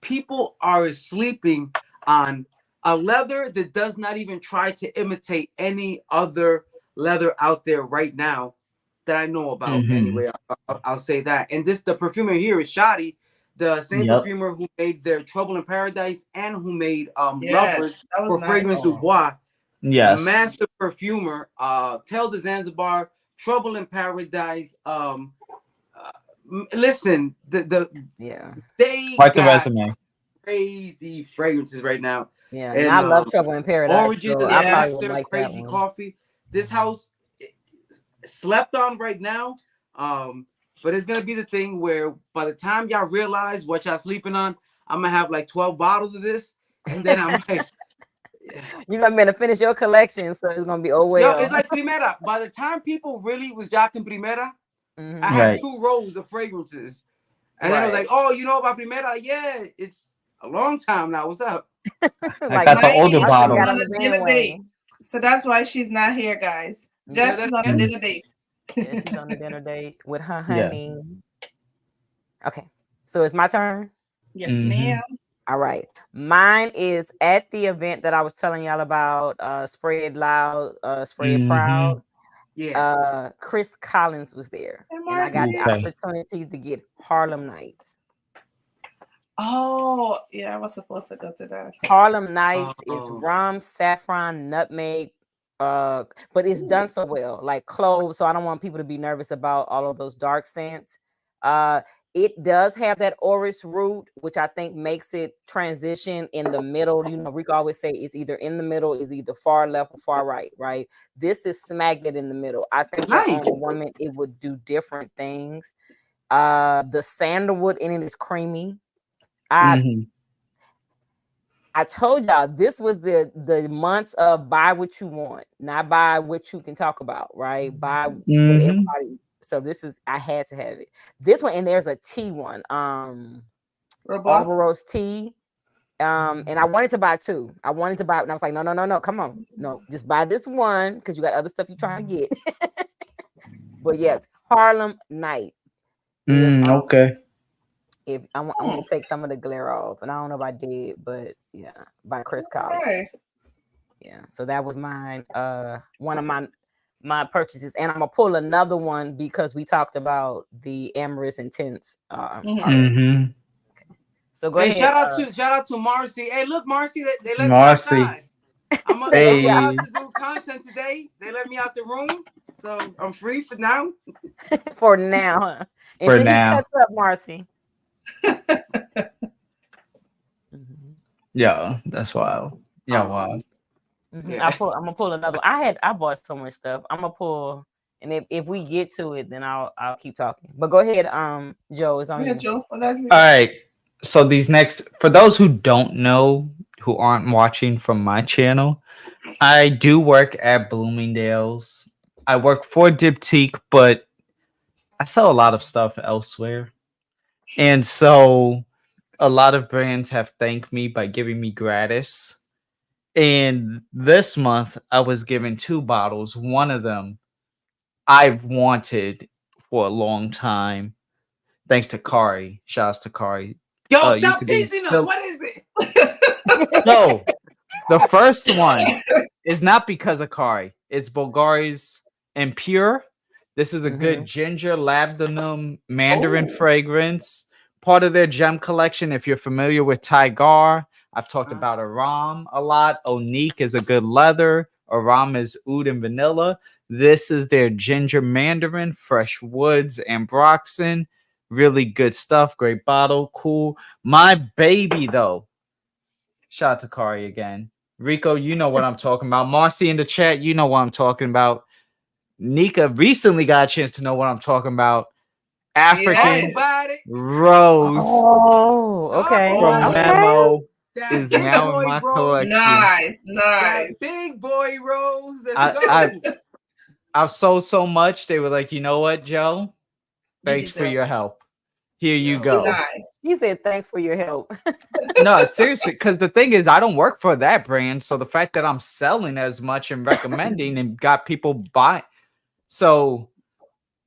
people are sleeping on a leather that does not even try to imitate any other leather out there right now that I know about. Anyway, I'll say that. And the perfumer here is Shoddy, the same perfumer who made their Trouble in Paradise and who made Lovers for Fragrance Du Bois. Yes. Master perfumer, Tel de Zanzibar, Trouble in Paradise. Listen, they quite the got resume. crazy fragrances right now. Yeah, and I love Trouble in Paradise. Origin So I probably would like Crazy that Coffee. This house slept on right now. But it's gonna be the thing where by the time y'all realize what y'all sleeping on, I'm gonna have like 12 bottles of this, and then I'm like, you're gonna finish your collection, so it's gonna be oh well. Yo, it's like Primera. By the time people really was jocking Primera, I had 2 rows of fragrances, and then I was like, oh, you know about Primera? Yeah, it's a long time now. What's up? I got the older bottle. On a dinner date. So that's why she's not here, guys. Jess is on a dinner date. Yeah, she's on a dinner date with her honey. Yeah. Okay, so it's my turn. Yes, ma'am. All right, mine is at the event that I was telling y'all about. Spread Loud, Spread Proud. Yeah. Chris Collins was there, and I got the opportunity to get Harlem Nights. Oh, yeah, I was supposed to go to that. Harlem Nights is rum, saffron, nutmeg, but it's done so well, like cloves. So I don't want people to be nervous about all of those dark scents. It does have that orris root, which I think makes it transition in the middle. You know, Rico always say it's either in the middle, is either far left or far right, right? This is smacked in the middle. I think on a woman, it would do different things. The sandalwood in it is creamy. Mhm. I told y'all this was the months of buy what you want, not buy what you can talk about, right? Buy what Mhm. everybody. So this is I had to have it. This one, and there's a tea one, Robust. Alvaros tea. And I wanted to buy two. I wanted to buy, and I was like, no, come on, no, just buy this one because you got other stuff you're trying to get. But yes, Harlem Night. Okay. If I'm gonna take some of the glare off, and I don't know if I did, but yeah, by Chris Collins. Okay. Yeah, so that was mine. One of my purchases, and I'm gonna pull another one because we talked about the Amorous Intense. Mhm. So go Hey, ahead. shout out to Marcy. Hey, look, Marcy, they let Marcy. me outside. I'm Hey. allowed to do content today. They let me out the room, so I'm free for now. For now, huh? For Until now. you catch up, Marcy. Yeah, that's wild. Yeah, wow. Yeah. I'm gonna pull another one. I bought so much stuff. I'm gonna pull, and if we get to it, then I'll keep talking. But go ahead, Joe. It's on Yeah, you. Joe. What does it? All right. So these next, for those who don't know, who aren't watching from my channel, I do work at Bloomingdale's. I work for Diptyque, but I sell a lot of stuff elsewhere. And so a lot of brands have thanked me by giving me gratis. And this month I was given 2 bottles. One of them I've wanted for a long time. Thanks to Kari. Shouts to Kari. Yo, Used stop to be teasing us. still- What is it? So the first one is not because of Kari. It's Bulgari's Impure. This is a good ginger labdanum mandarin fragrance. Part of their gem collection. If you're familiar with Tigar, I've talked about Aram a lot. Onique is a good leather. Aram is oud and vanilla. This is their ginger mandarin, fresh woods, ambroxan. Really good stuff. Great bottle. Cool. My baby, though. Shout out to Kari again. Rico, you know what I'm talking about. Marcy in the chat, you know what I'm talking about. Nika recently got a chance to know what I'm talking about. African Rose Oh, okay. from Okay. Memo That is big now in boy my Rose. collection. Nice. That big boy Rose. Let's go. I've sold so much. They were like, you know what, Joe? Thanks for your help. Here you go. Nice. He said, thanks for your help. No, seriously, because the thing is, I don't work for that brand. So the fact that I'm selling as much and recommending and got people buy. So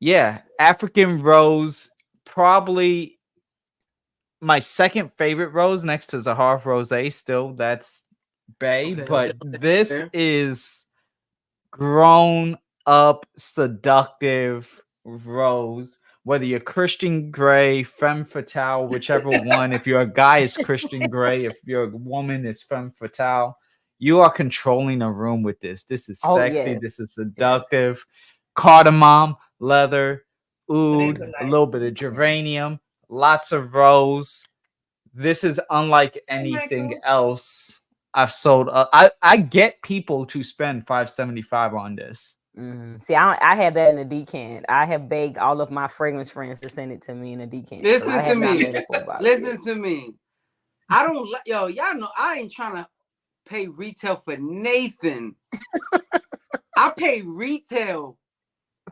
yeah, African Rose, probably my second favorite rose next to Zahar Rosé. Still, that's Bay. But this is grown up, seductive rose. Whether you're Christian Grey, Femme Fatale, whichever one. If you're a guy, it's Christian Grey. If you're a woman, it's Femme Fatale. You are controlling a room with this. This is sexy. Yes. This is seductive. Yes. Cardamom, leather, oud, Nice. a little bit of geranium, lots of rose. This is unlike anything else I've sold. I get people to spend $575 on this. See, I had that in a decant. I have begged all of my fragrance friends to send it to me in a decant. Listen to me. Listen to me. I don't y'all know I ain't trying to pay retail for Nathan. I pay retail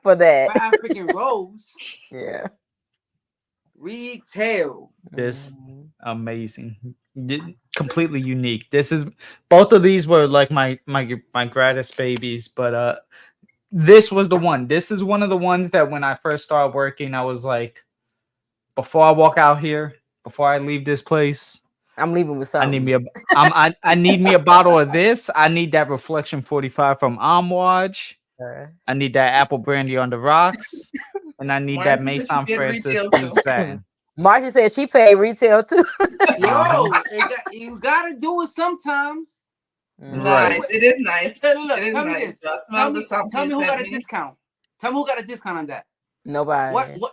for that. For African Rose. Yeah. Retail. This amazing. Completely unique. This is both of these were like my gratis babies, but this was the one. This is one of the ones that when I first started working, I was like, before I walk out here, before I leave this place, I'm leaving with something. I need me a bottle of this. I need that Reflection 45 from Amouage. I need that apple brandy on the rocks. And I need that Maison Francis satin. Marcia said she paid retail too. Yo, you gotta do it sometimes. Nice. Right. It is nice. Look, it is tell nice. Tell me who got a discount. Tell me who got a discount on that. Nobody. What?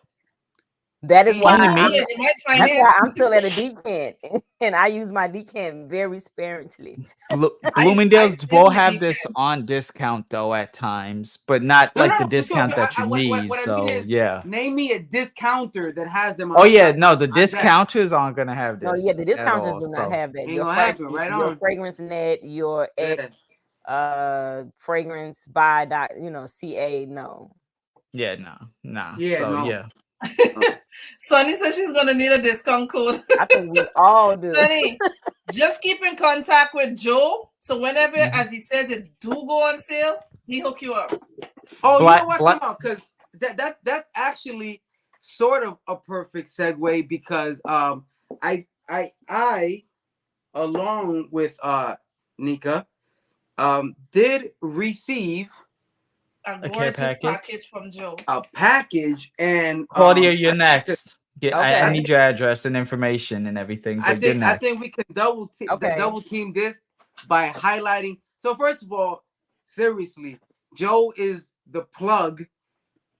That is And why Only Yeah, me. they might find that's it. why I'm still at a decant, and I use my decant very sparingly. Bloomingdale's still will with have you, this Ken. on discount though at times, but not No, like the no, for sure. discount that you need. What I mean So is, yeah. name me a discounter that has them Oh yeah, no, the on deck. discounters aren't gonna have No, yeah, this the at discounters all. do not So have that. Ain't gonna happen. Right Your on. fragrance net, your X, Yes. fragrance by dot, CA. No, yeah, nah. Yeah. So No. yeah. Sonny says she's gonna need a discount code. I think we all do. Sonny, just keep in contact with Joe. So whenever, Mhm. as he says, it do go on sale, he hook you up. Oh, Black- you know what? black- Come on, because that's actually sort of a perfect segue because I along with Nika did receive care gorgeous package? package from Joe. a package, and Claudia, you're I- next. I Okay. need your address and information and everything. I But you're think I next. think we can double Okay. team this by highlighting. So first of all, seriously, Joe is the plug.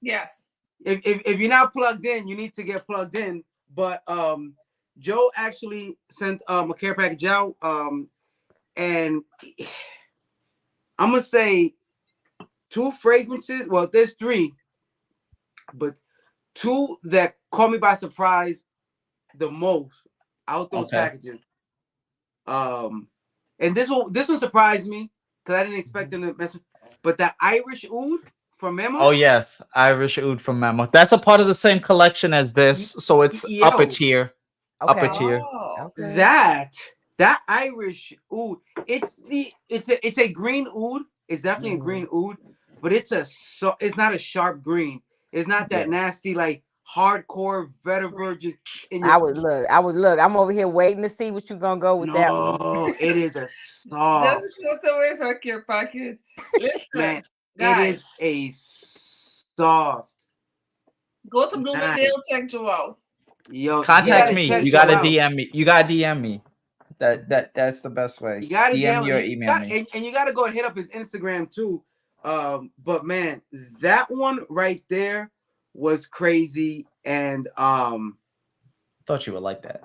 Yes. If you're not plugged in, you need to get plugged in. But Joe actually sent a care package out, and I'm gonna say 2 fragrances. Well, there's 3, but 2 that caught me by surprise the most out those Okay. packages. And this one surprised me because I didn't expect them to mess with. But that Irish Oud from Memo. Oh yes, Irish Oud from Memo. That's a part of the same collection as this, so it's upper Yo. tier. Okay. Upper tier. Oh. Okay. That Irish Oud, it's a green Oud. It's definitely a green Oud, but it's not a sharp green. It's not that Yeah. nasty like hardcore vetiver just in I would look. I'm over here waiting to see what you're gonna go with that one. No, it is a Just soft, go somewhere so care package. Listen, man. It guys, is a soft. go to Bloomingdale, check Joe out. Yo, Contact gotta me. check You gotta Joe out. DM me. You gotta DM me. That's the best way. You gotta DM me or you email got- me. and you gotta go and hit up his Instagram too. But man, that one right there was crazy. And Thought you would like that.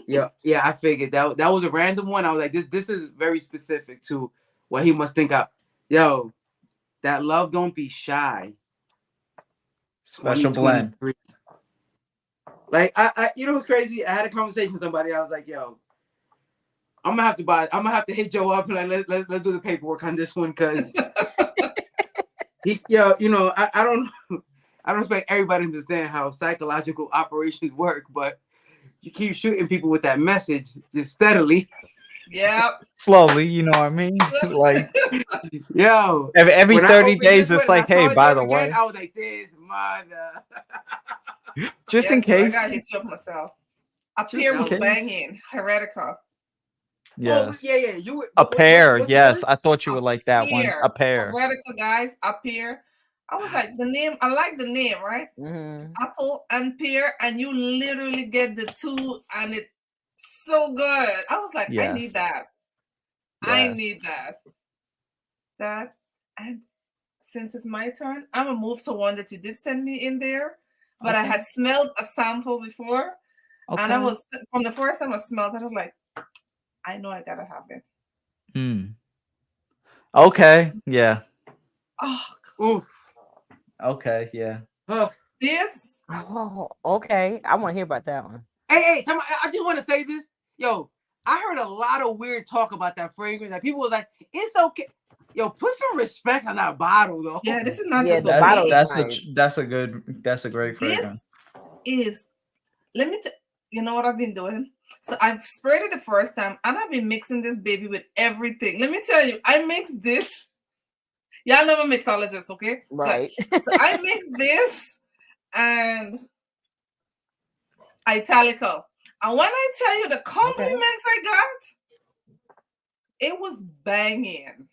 yeah, I figured that was a random one. I was like, this is very specific to what he must think of. Yo, that Love Don't Be Shy. Special blend. 2023. Like I you know what's crazy? I had a conversation with somebody. I was like, yo, I'm gonna have to hit Joe up and like let's do the paperwork on this one because I don't expect everybody to understand how psychological operations work, but you keep shooting people with that message just steadily. Yep. Slowly, you know what I mean? Like Yo, every when I 30 opened days, this it's one like, and I hey, saw by it the again, way, I was like, this mother. just Yeah, in so I case. gotta hit you up myself. Up Just here in was case. banging. Heretica. Yes. Oh, yeah. You were, A pair. what's the Yes, word? I thought you would like that one. A pair. Heretica, guys, up here. I was like, the name, I like the name, right? Mm-hmm. Apple and pear, and you literally get the 2, and it's so good. I was like, I need Yes. that. I Yes. need that. That, and since it's my turn, I'm gonna move to one that you did send me in there, but I Okay. had smelled a sample before, and I Okay. was from the first time I smelled it, I was like, I know I gotta have it. Okay. Yeah. Oh, Ooh. Okay. Yeah. Huh. this Oh, okay. I want to hear about that one. Hey, come on. I just want to say this. Yo, I heard a lot of weird talk about that fragrance. That people was like, it's okay. Yo, put some respect on that bottle, though. yeah, this is not Yeah, just the a bottle- bottle. nice. That's a great fragrance. This is, let me you know what I've been doing? So I've sprayed it the first time, and I've been mixing this baby with everything. Let me tell you, I mixed this. Y'all know I'm a mixologist, okay? Good. Right. So I mixed this and Italico. And when I tell you the compliments I got, it was banging.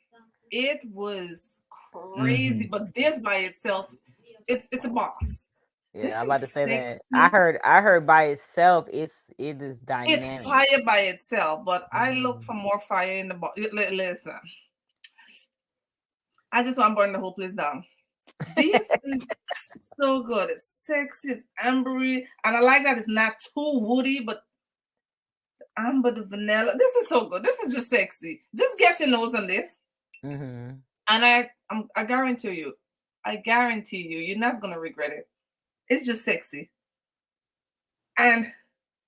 It was crazy. But this by itself, it's a boss. This Yeah, I'm about to is say that. sexy. I heard by itself, it is dynamic. It's fire by itself, but I look for more fire in the bottle. Listen, I just want to burn the whole place down. This is so good. It's sexy, it's ambery, and I like that it's not too woody, but amber, the vanilla. This is so good. This is just sexy. Just get your nose on this, Mm-hmm. and I guarantee you, you're not gonna regret it. It's just sexy. And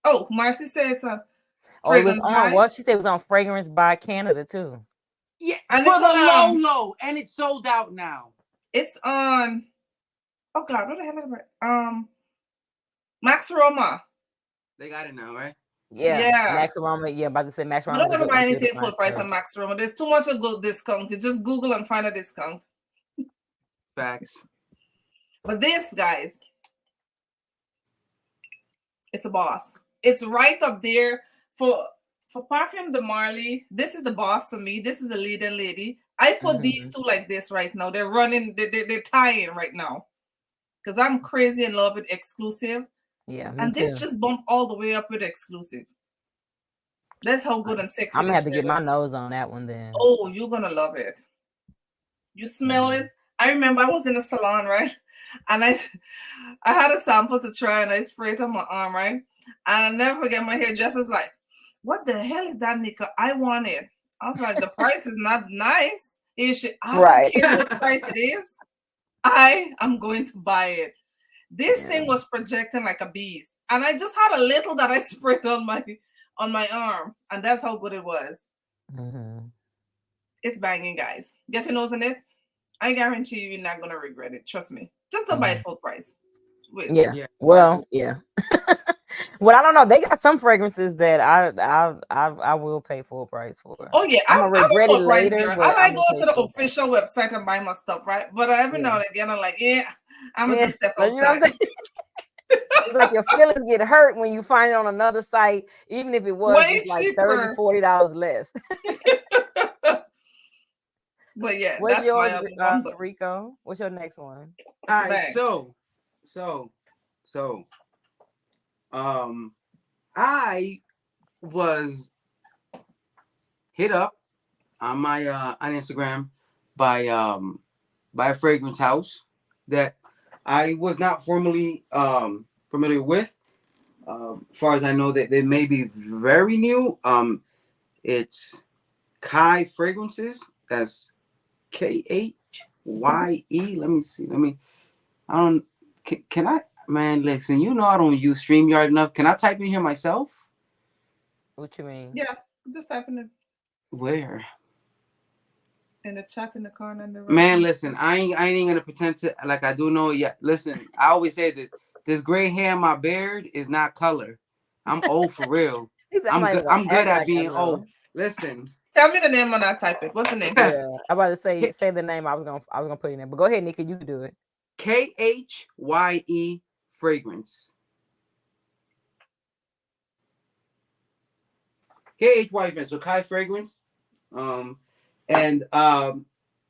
oh, Marcy says Oh, it was fragrance on. by, Well, she said it was on Fragrance by Canada too. Yeah, and for it's the on low, and it's sold out now. it's on. Oh God, what the hell is it? Max Roma. They got it now, right? Yeah, Yeah. Max Aroma. Yeah, about to say Max You Aroma. don't ever buy anything full price on Max Roma. There's too much of good discount. You just Google and find a discount. Facts. But this, guys, it's a boss. It's right up there for Parfum de Marly. This is the boss for me. This is the leading lady. I put these two like this right now. They're running. They're tying right now because I'm crazy in love with exclusive. Yeah, and me this too. just bumped all the way up with exclusive. That's how good and sexy. I'm gonna have to this get my fragrance nose on that one then. Oh, you're gonna love it. You smell it. I remember I was in a salon, right? And I had a sample to try and I sprayed it on my arm, right? And I'll never forget my hairdresser was like, "What the hell is that, Nika? I want it." I was like, "The price is not nice. I Right. don't care what price it is. I am going to buy it." This thing was projecting like a beast. And I just had a little that I sprayed on my arm. And that's how good it was. Mm-hmm. It's banging, guys. Get your nose in it. I guarantee you're not gonna regret it. Trust me. Just don't buy it full price. Wait. Yeah. Well, yeah. Well, I don't know. They got some fragrances that I will pay full price for. Oh yeah, I'm gonna regret it full price later. girl. But I I'm go gonna to pay the full price. official website and buy my stuff, right? But every now and again, I'm like, yeah, I'm gonna just step But you know what I'm outside. saying? It's like your feelings get hurt when you find it on another site, even if it was Way just like cheaper. $30-$40 less. But yeah, What's that's yours, my other one. But Rico? What's your next one? All right, so I was hit up on my on Instagram by a fragrance house that I was not formally familiar with. As far as I know, that they may be very new. It's Kai Fragrances. That's Khye. Let me see. I don't. Can I? Man, listen. You know I don't use StreamYard enough. Can I type in here myself? What you mean? yeah, just type in Where? the chat in the corner. In the right Man, hand. listen. I ain't gonna pretend to like I do know yet. Listen, I always say that this gray hair in my beard is not color. I'm old for real. I'm good at being old. Listen. Tell me the name when I type it. What's the name? Yeah, I'm about to say the name. I was gonna put it in, but go ahead, Nika. You can do it. Khye fragrance. Khye fragrance. So Kai fragrance. And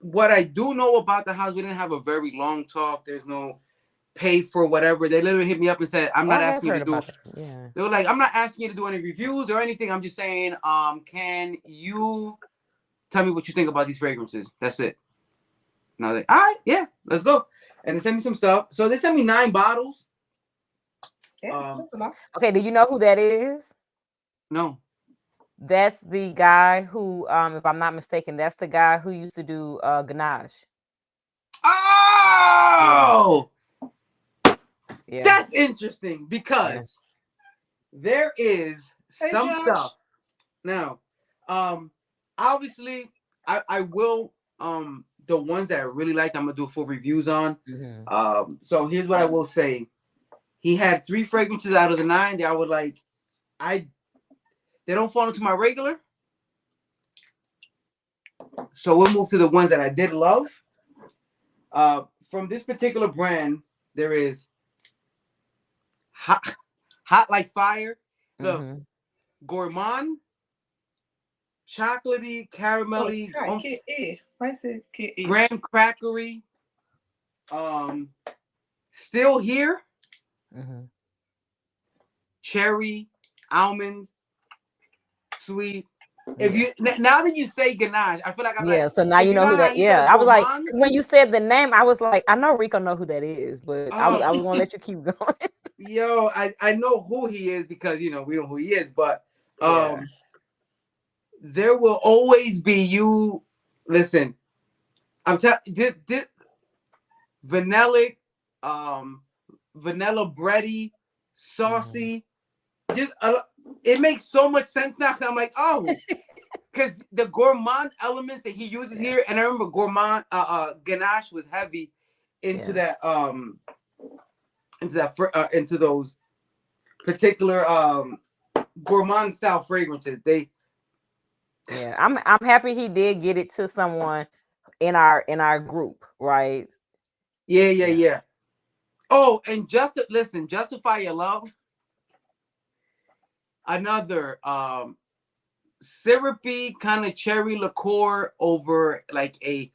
what I do know about the house, we didn't have a very long talk. There's no pay for whatever. They literally hit me up and said, "I'm not asking you to do." Yeah. They were like, "I'm not asking you to do any reviews or anything. I'm just saying, can you tell me what you think about these fragrances?" That's it. And I was like, "All right, yeah, let's go." And they sent me some stuff. So they sent me 9 bottles. Yeah, that's a lot. Okay, do you know who that is? No. That's the guy who, if I'm not mistaken, that's the guy who used to do Ganache. Oh, yeah. That's interesting because there is some stuff. Now, obviously, I will the ones that I really liked, I'm gonna do full reviews on. So here's what I will say: he had 3 fragrances out of the 9 that I would like. They don't fall into my regular. So we'll move to the ones that I did love. From this particular brand, there is Hot Like Fire, the Gourmand, chocolatey, caramelly, graham crackery, Still Here, cherry, almond, sweet, If you now that you say Ganache, I feel like I'm like, so now you know who that. Yeah, I was like, because when you said the name, I was like, I know Rico know who that is, but I was gonna let you keep going. Yo, I know who he is because we know who he is, but there will always be you. Listen, I'm telling this vanillic, vanilla bready, saucy, just it makes so much sense now. Cause I'm like, oh, because the gourmand elements that he uses here, and I remember gourmand Ganache was heavy into that into those particular gourmand style fragrances. I'm happy he did get it to someone in our group, right? Yeah. Oh, and Justify Your Love. Another syrupy kind of cherry liqueur over like a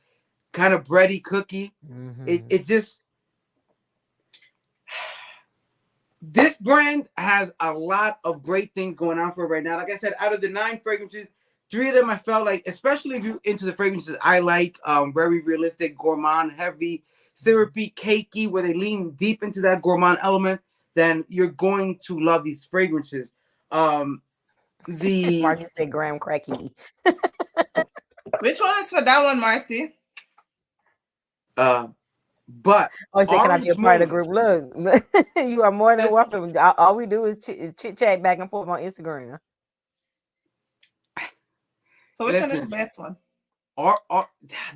kind of bready cookie. It just, this brand has a lot of great things going on for it right now. Like I said, out of the 9 fragrances, 3 of them I felt like, especially if you into the fragrances I like, very realistic, gourmand, heavy, syrupy, cakey, where they lean deep into that gourmand element, then you're going to love these fragrances. Marcy said graham cracky. Which one is for that one, Marcy? But I say, can I be a part of the group? Look, you are more than welcome. All we do is chit chat back and forth on Instagram. So which one is the best one?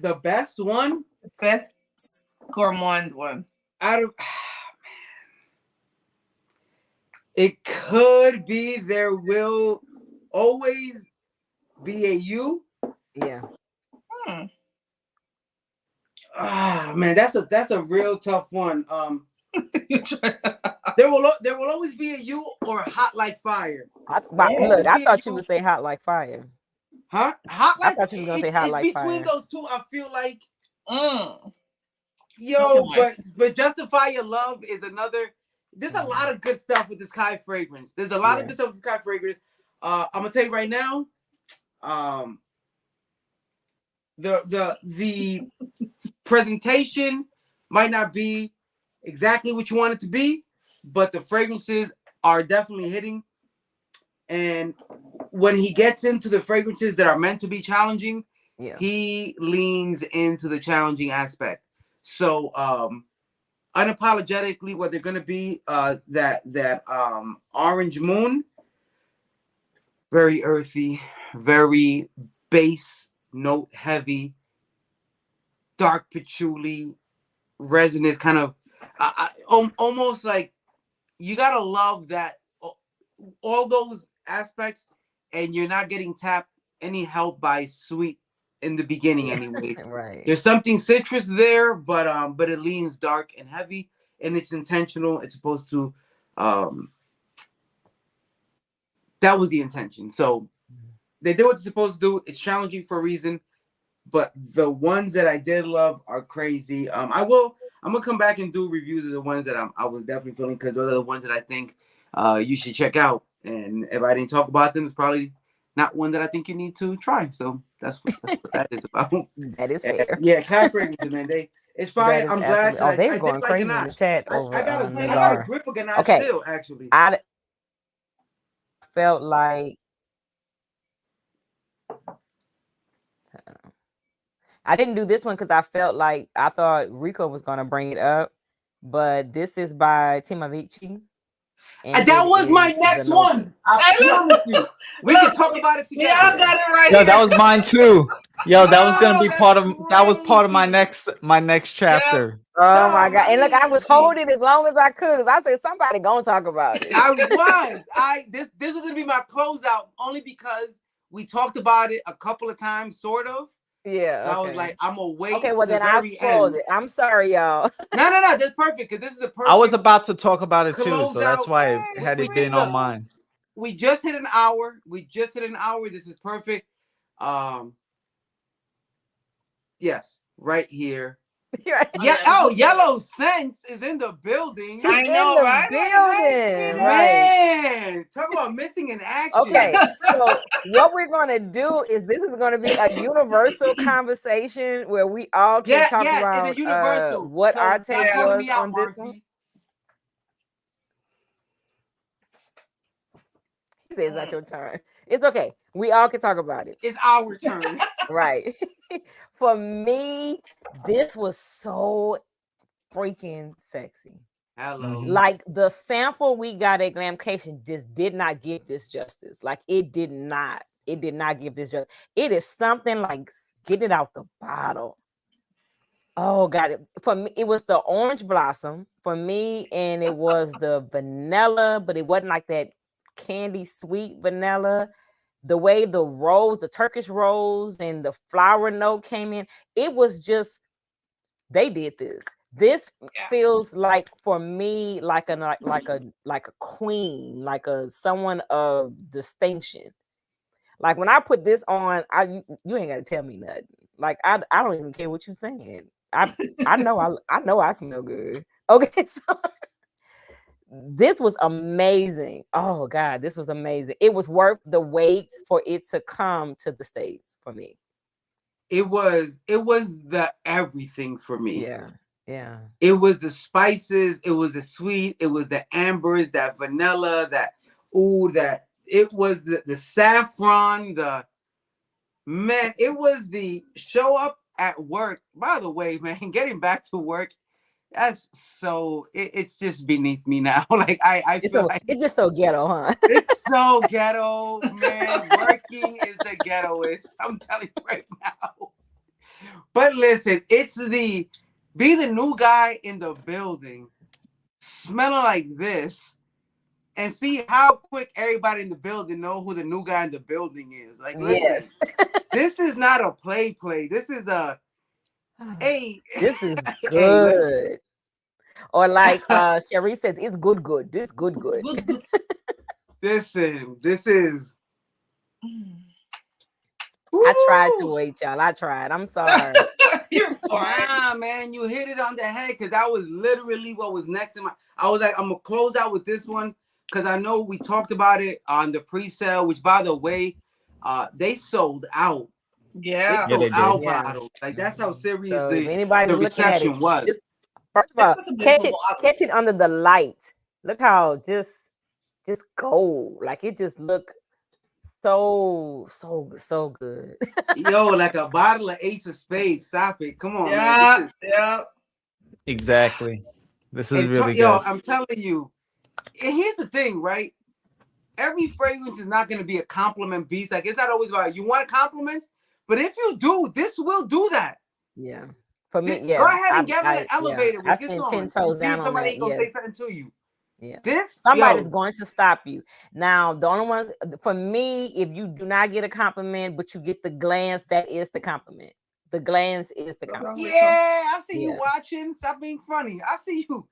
The best one? The best gourmand one. Out of it could be There Will Always Be a You. Yeah. Man, that's a real tough one. There will always be a You or Hot Like Fire. Look, I thought you would say Hot Like Fire. Huh? Hot Like I thought you were gonna say Hot Like Fire. Between those two, I feel like yo, but Justify Your Love is another. There's a lot of good stuff with this Kai fragrance. There's a lot of good stuff with this Kai fragrance. I'm gonna tell you right now. The presentation might not be exactly what you want it to be, but the fragrances are definitely hitting. And when he gets into the fragrances that are meant to be challenging, he leans into the challenging aspect. So unapologetically, what they're gonna be that Orange Moon, very earthy, very bass note heavy, dark patchouli, resonance, kind of almost like you gotta love that all those aspects, and you're not getting tapped any help by sweet in the beginning anyway. Right. There's something citrus there, but it leans dark and heavy, and it's intentional. It's supposed to that was the intention. So they did what they're supposed to do. It's challenging for a reason, but the ones that I did love are crazy. I'm gonna come back and do reviews of the ones that I was definitely feeling, because those are the ones that I think you should check out. And if I didn't talk about them, it's probably not one that I think you need to try. So that's what that is about. That is fair. Yeah, Kai fragrances, man. It's fine. I'm glad. Oh, they're going crazy in the chat over I got a grip of Ganache still, actually. I felt like I didn't do this one because I felt like I thought Rico was going to bring it up, but this is by Timovici. And that was my next one. I promise you. We can talk about it together. Y'all got it right. Yo, that was mine too. Yo, that was gonna be part of my next chapter. Oh my god! And look, I was holding as long as I could. I said somebody gonna talk about it. This was gonna be my closeout, only because we talked about it a couple of times, sort of. Yeah. I was like, I'm gonna wait. Okay, well then I spoiled it. I'm sorry, y'all. No, that's perfect, because this is a perfect. I was about to talk about it too, so that's why it had been on mine. We just hit an hour. This is perfect. Yes, right here. Right? Yeah. Oh, Yellow Sense is in the building. She's I in know, the right? building, Right. right? Man, talk about missing in action. Okay, so what we're gonna do is this is gonna be a universal conversation where we all can Yeah, talk yeah, about it's a universal. what So our stop take calling was me out, on this one. Marcy. He says, "It's not your turn." It's okay. We all can talk about it. It's our turn. Right. For me, this was so freaking sexy. Hello. Mhm. Like the sample we got at Glamcation just did not give this justice. Like it did not. It did not give this justice. It is something like get it out the bottle. Oh God. For me, it was the orange blossom for me, and it was the vanilla, but it wasn't like that candy sweet vanilla. The way the rose, the Turkish rose, and the flower note came in, it was just they did this. This Yeah. feels like for me like a queen, like a someone of distinction. Like when I put this on, you ain't gotta tell me nothing. Like I don't even care what you're saying. I know I smell good. Okay, so this was amazing. Oh God, this was amazing. It was worth the wait for it to come to the States for me. It was the everything for me. Yeah, yeah. It was the spices, it was the sweet, it was the ambers, that vanilla, that it was the saffron, it was the show up at work. By the way, man, getting back to work, that's so it's just beneath me now. Like I It's feel so like it's just so ghetto, huh? it's so ghetto, man. Working is the ghettoest. I'm telling you right now. But listen, be the new guy in the building, smelling like this, and see how quick everybody in the building know who the new guy in the building is. Like, listen, Yes. this is not a play. This is a hey. This is Hey, listen. good. Or like Cherie says, it's good. This good. Good. Listen, this is. I tried to Woo! wait, y'all. I tried. I'm sorry. You're fine. Nah, man, you hit it on the head because that was literally what was next in my. I was like, I'm gonna close out with this one because I know we talked about it on the pre-sale, which by the way, they sold out. Yeah. They sold they did. out Yeah. bottles. Like that's how serious So if the anybody's looking at reception it, was. first of all, It's such a catch beautiful bottle. it under the light. Look how just gold. Like it just look so good. Yo, like a bottle of Ace of Spades. Stop it. Come on, man. Yeah. Yeah. Exactly. This is really Yo, good. I'm telling you. And here's the thing, right? Every fragrance is not going to be a compliment beast. Like it's not always about you want compliments, but if you do, this will do that. Yeah. For me, yeah. Go ahead and get in the yeah. elevator I when it gets spent on. 10 You toes see down if on somebody that. ain't gonna Yes. say something to you. Yeah. This Somebody's yo, going to stop you. Now, the only one for me, if you do not get a compliment, but you get the glance, that is the compliment. The glance is the compliment. yeah, I see you Yeah. watching. Stop being funny. I see you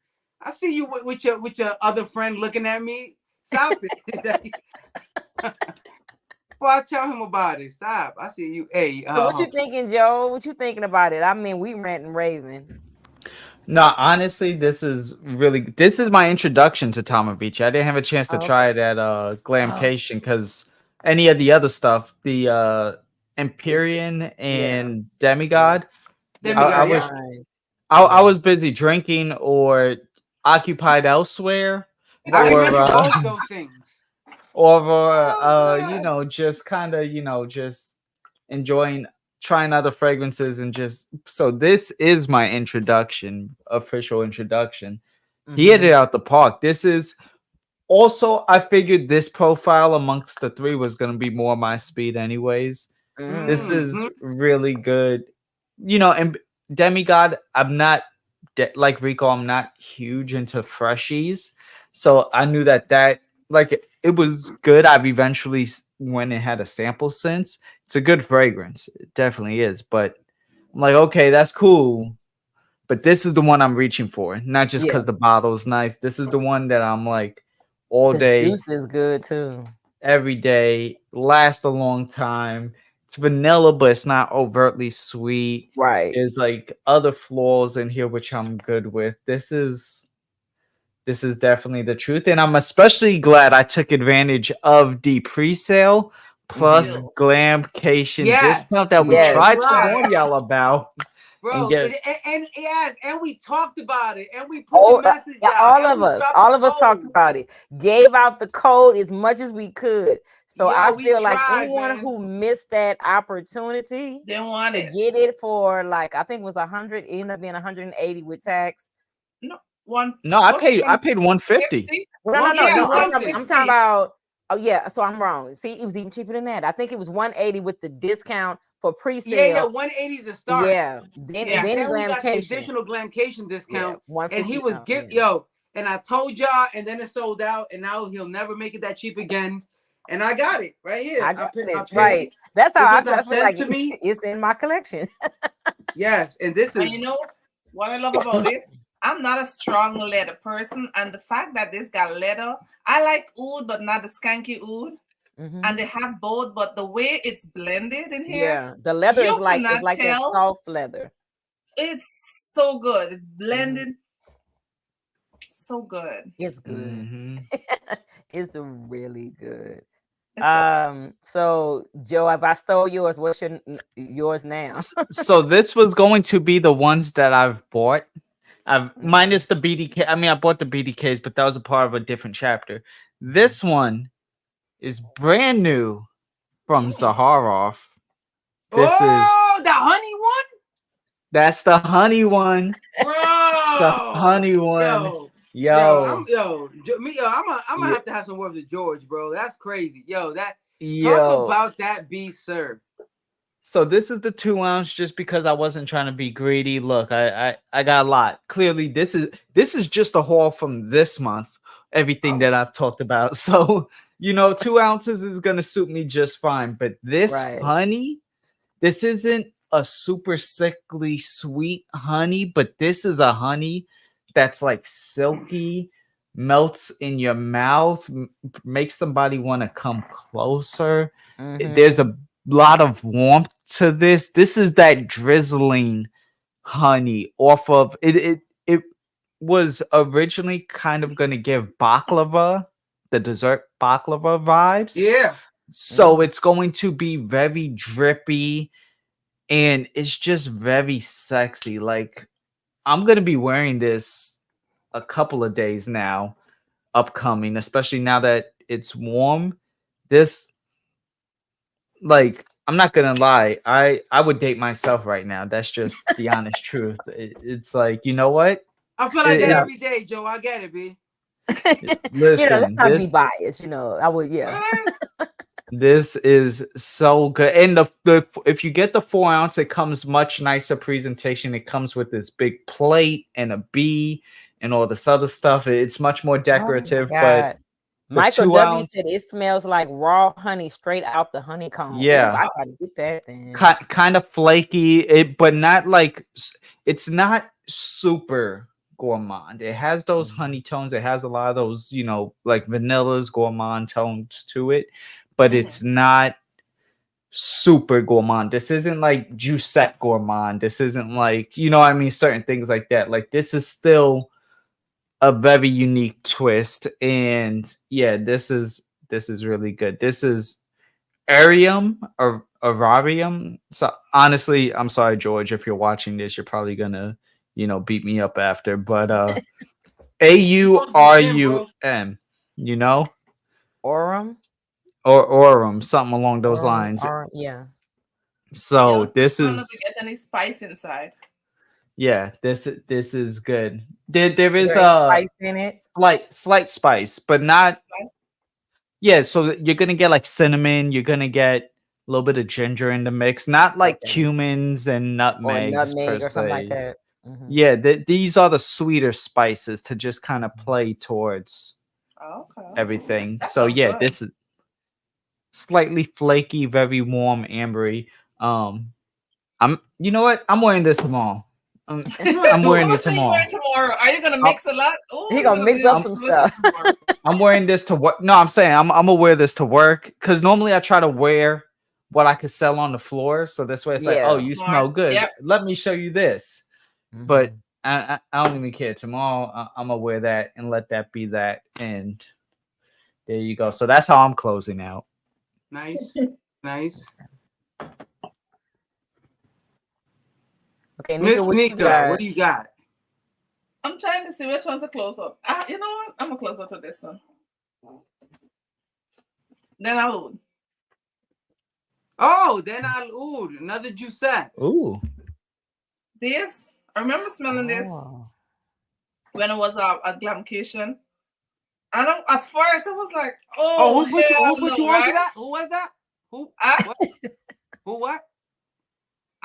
with your other friend looking at me. Stop it. Well, I tell him about it. Stop. I see you. Hey, So what you thinking, Joe? What you thinking about it? I mean, we rant and raving. No, honestly, this is my introduction to Tamavici. I didn't have a chance to try it at Glamcation because any of the other stuff, the Empyrean and Demigod, I was busy drinking or occupied elsewhere. I or remember both those things. Or just kind of just enjoying trying other fragrances and just so this is my official introduction. He hit it out the park. This is also, I figured this profile amongst the three was going to be more my speed anyways. This is really good, and Demigod, I'm not like Rico, I'm not huge into freshies, so I knew that like it was good. I've eventually went and had a sample since. It's a good fragrance, it definitely is, but I'm like, okay, that's cool, but this is the one I'm reaching for, not just because the bottle is nice. This is the one that I'm like all day. Juice is good too. Every day, last a long time. it's vanilla, but it's not overtly sweet. Right. There's like other flaws in here which I'm good with. This is definitely the truth, and I'm especially glad I took advantage of the pre-sale plus Deal. Glamcation Yes. discount that we Yes. tried to Right. warn y'all about. Bro, get- and yes, and we talked about it, and we put Oh, the message yeah, out. all and of we us, dropped all the of us talked code. about it. Gave out the code as much as we could. So Yo, I we feel like tried, anyone man. who missed that opportunity Didn't want to it. get it for like I think it was 100, it ended up being 180 with tax. One. No, I was paid it 150. 150? Well, no, Yeah, no, I'm 150. talking about. Oh yeah, so I'm wrong. See, it was even cheaper than that. I think it was 180 with the discount for pre-sale. Yeah, 180 to start. Yeah, then Yeah. then Then we got the Glamcation. additional Glamcation Yeah, discount, and 150 he was something, yo, and I told y'all, and then it sold out, and now he'll never make it that cheap again. And I got it right here. I got paid it. it. Right. That's how This I was feel not like sent to me. it's in my collection. Yes, and this And is you know what I love about it? I'm not a strong leather person, and the fact that this got leather, I like oud, but not the skanky oud. Mhm. And they have both, but the way it's blended in here, Yeah, the leather you is like cannot it's like that tell. soft leather. It's so good. It's blended. So good. It's good. Mhm. It's really good. It's good. So Joe, if I stole yours, what's yours now? So this was going to be the ones that I've bought. I've minus the BDK. I mean, I bought the BDKs, but that was a part of a different chapter. This one is brand new from Zaharoff. This is the honey one, that's the honey one. bro. The honey one. Yo, Yo, I'm gonna have to have some words with George, bro. That's crazy. Yo, talk yo. about that beast, sir. So this is the 2 ounce just because I wasn't trying to be greedy. Look, I got a lot. Clearly, this is just a haul from this month. Everything that I've talked about. So 2 ounces is gonna suit me just fine. But this Right. honey, this isn't a super sickly sweet honey, but this is a honey that's like silky, melts in your mouth, makes somebody want to come closer. Mhm. There's a lot of warmth to this. This is that drizzling honey off of it. It was originally kind of going to give baklava, the dessert baklava vibes. Yeah. So it's going to be very drippy and it's just very sexy. Like I'm going to be wearing this a couple of days now upcoming, especially now that it's warm. This, like, I'm not gonna lie, I would date myself right now. That's just the honest truth. It's like, you know what? I feel like that Yeah. every day, Joe. I get it, B. Listen, let's not be this, biased. I would. Yeah. this is so good. And the if you get the 4 ounce, it comes much nicer presentation. It comes with this big plate and a bee and all this other stuff. It's much more decorative, Oh my but God. the Michael 2 W ounce said it smells like raw honey straight out the honeycomb. Ooh, Yeah. I gotta get that then. kind of flaky, but not like it's not super gourmand. It has those honey tones. It has a lot of those, like vanillas, gourmand tones to it, but it's not super gourmand. This isn't like Juicette gourmand. This isn't like, I mean, certain things like that. Like this is still a very unique twist, and yeah, this is really good. This is Arium or Ararium. So honestly, I'm sorry, George, if you're watching this, you're probably gonna, beat me up after. But AURUM, Aurum. or Aurum, something along those Aurum, lines. Aurum, yeah. So this I don't know is if you get any spice inside. this is good. There is Is there any spice in it? slight spice, but not. Yeah, so you're gonna get like cinnamon. You're gonna get a little bit of ginger in the mix, not like Okay. cumins and Or nutmegs per nutmeg or something like se. that. Mhm. Yeah, these are the sweeter spices to just kind of play towards Okay. everything. That So sounds yeah, good. this is slightly flaky, very warm, ambery. You know what? I'm wearing this tomorrow. I'm wearing this What are you tomorrow. wearing tomorrow? Are you gonna mix a lot? Ooh, He you're gonna mix be up on some solutions stuff. tomorrow. I'm wearing this to work. No, I'm saying I'm gonna wear this to work because normally I try to wear what I could sell on the floor. So this way it's like, oh, Yeah. you Smart. smell good. Yep. Let me show you this. But Mhm. I don't even care. Tomorrow I'm gonna wear that and let that be that. And there you go. So that's how I'm closing out. Nice, nice. Okay, Miss Nika, what you Nika, got? what do you got? I'm trying to see which one to close up. You know what? I'm gonna close up to this one. Then I'll oud. Oh, then I'll oud, another Juicette. Ooh. This, I remember smelling this Oh. when I was at Glamcation. And at first I was like, Oh, oh, who put you hell on to no, right? that? Who was that? Who? Ah, What? Who? What?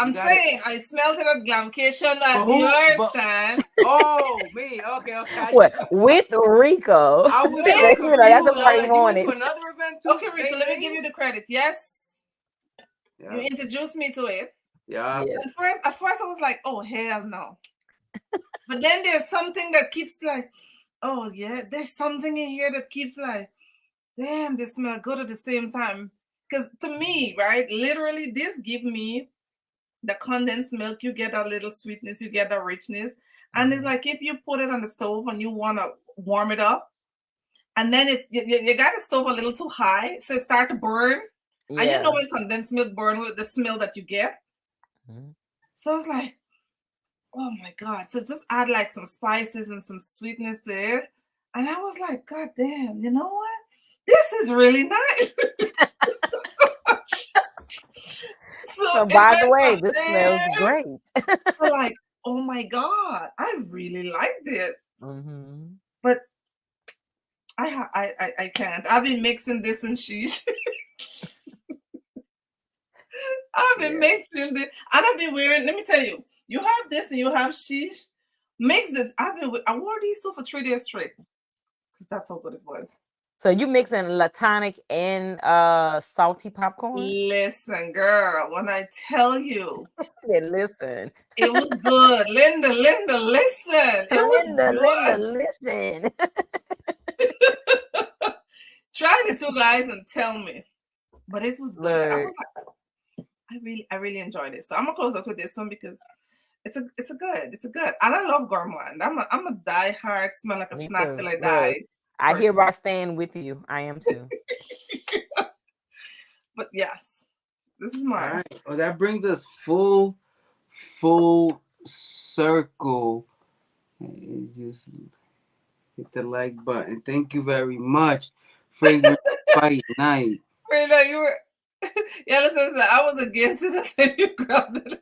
I'm You got it? saying I smelled it at Glamcation at who? your But- stand. Oh, me. Okay. What with Rico? I was See? so That's, confused. that's a I was party like, you went morning. to another event too? Okay, Rico, let me give you the credit. Yes, you Yeah. introduced me to it. Yeah. Yeah. At first I was like, oh, hell no. But then there's something that keeps like, oh yeah, there's something in here that keeps like, damn, they smell good at the same time. Because to me, right, literally, this give me the condensed milk. You get a little sweetness, you get a richness, and it's like if you put it on the stove and you want to warm it up, and then it's you got the stove a little too high, so it start to burn. And you know Yeah. when condensed milk burn with the smell that you get. Mhm. So it's like, oh my god! So just add like some spices and some sweetness to it, and I was like, God damn, you know what? This is really nice. So it by the went way, from this smells there great. to like, oh my god, I really like this. Mhm. But I can't. I've been mixing this and sheesh. I've been Yeah. mixing this, and I've been wearing. Let me tell you, you have this and you have sheesh. Mix it. I wore these two for 3 days straight because that's how good it was. So you mixing Latonic and salty popcorn? Listen, girl, when I tell you Yeah, listen. it was good, Linda, listen, it was Linda, good. listen. Try the two guys and tell me, but it was good. I Look. was like, I really enjoyed it. So I'm gonna close up with this one because it's a good, and I love gourmand. I'm a diehard smell like a Me snack too. till I Look, die. I person. hereby stand with you. I am too. But yes, this is All mine. right. Well, that brings us full circle. Just hit the like button. Thank you very much. Fragrance Fight Night. Rita, you were. Yeah, listen, I was against it until you grabbed it.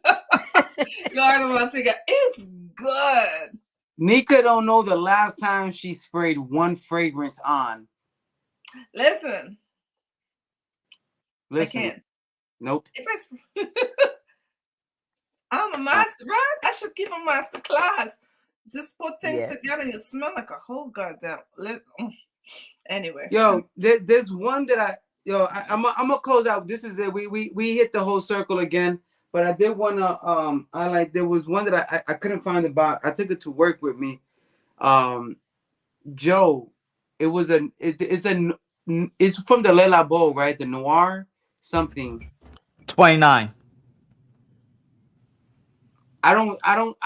You are the one to get. It's good. Nika don't know the last time she sprayed one fragrance on. Listen, I can't. Nope. If I'm a master, right? I should keep a master class. Just put things Yeah. together and you smell like a whole goddamn. Anyway. Yo, there's one that I'm gonna close out. This is it. We hit the whole circle again. But I did wanna there was one that I couldn't find about. I took it to work with me. Joe, it's from the Le Labo, right? The Noir something. 29. I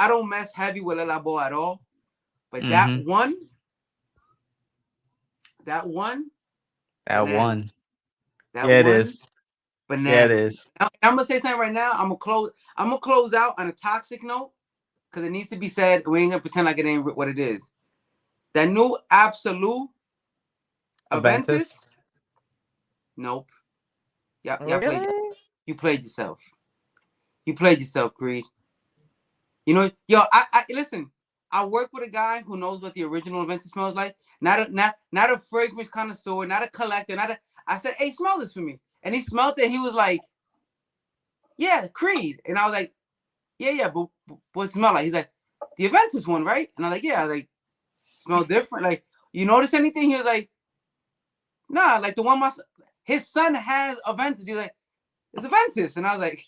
don't mess heavy with Le Labo at all. But that one. That Banana. one. That Yeah, it one, is. Banana. Yeah, it is. I'm gonna say something right now. I'm gonna close out on a toxic note because it needs to be said. We ain't gonna pretend like it ain't what it is. That new Absolute Aventus. Nope. Yeah, Really? you played yourself. You played yourself, Creed. You know, yo, I listen. I work with a guy who knows what the original Aventus smells like. Not a fragrance connoisseur, not a collector, I said, hey, smell this for me. And he smelled it and he was like, yeah, Creed. And I was like, yeah, but what smell like? He's like, the Aventus one, right? And I'm like, yeah, like, smell different. Like, you notice anything? He was like, nah, like the one his son has Aventus. He's like, it's Aventus. And I was like,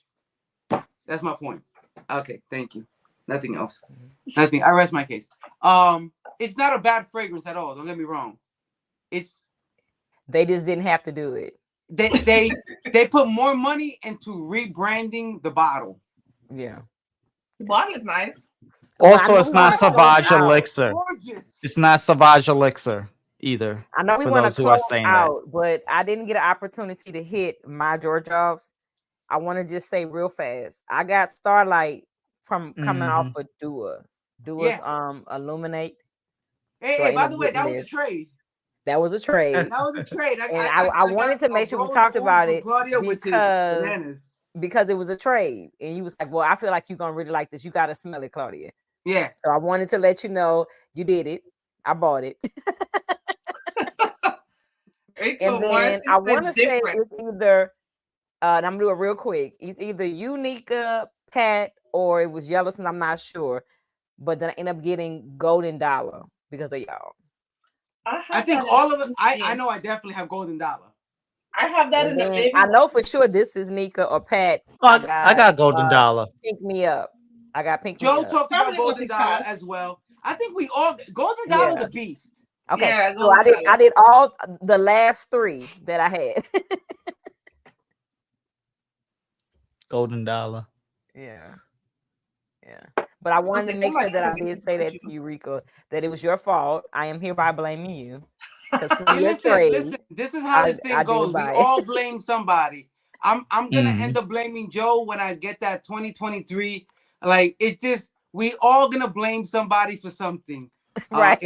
that's my point. Okay, thank you. Nothing else. Nothing. I rest my case. It's not a bad fragrance at all. Don't get me wrong. They just didn't have to do it. they put more money into rebranding the bottle. Yeah. The bottle is nice. Well, I Also, know it's we not wanna close Savage out. Elixir. Gorgeous. It's not Savage Elixir either. I know we For want those to who are close saying that. out, but I didn't get an opportunity to hit my Georgios. I want to just say real fast. I got Starlight from coming off of Dua's Illuminate. Hey, So I hey, by ended the up way, getting that was a this. trade. That was a trade. That was a trade. And I wanted to make sure we talked about it Claudia, which is because bananas. it was a trade. And you was like, well, I feel like you're going to really like this. You got to smell it, Claudia. Yeah. So I wanted to let you know you did it. I bought it. And then I want to say it's either, and I'm going to do it real quick. It's either Unica, Pat, or it was Yellowstone. I'm not sure. But then I end up getting Golden Dollar because of y'all. I think all of it. I know I definitely have Golden Dollar. I have that in the baby. I know for sure this is Nika or Pat. I got Golden Dollar. Pink Me Up. I got Pink Me Joe Up. talked about Golden Dollar as well. I think we all Golden Dollar's a beast. Okay, yeah, so I did all the last three that I had. Golden Dollar. Yeah. But I wanted to make sure that I did say that to you, Rico, that it was your fault. I am hereby blaming you. Listen, this is how this thing goes. We all blame somebody. I'm gonna end up blaming Joe when I get that 2023. Like it's just we all gonna blame somebody for something. Right.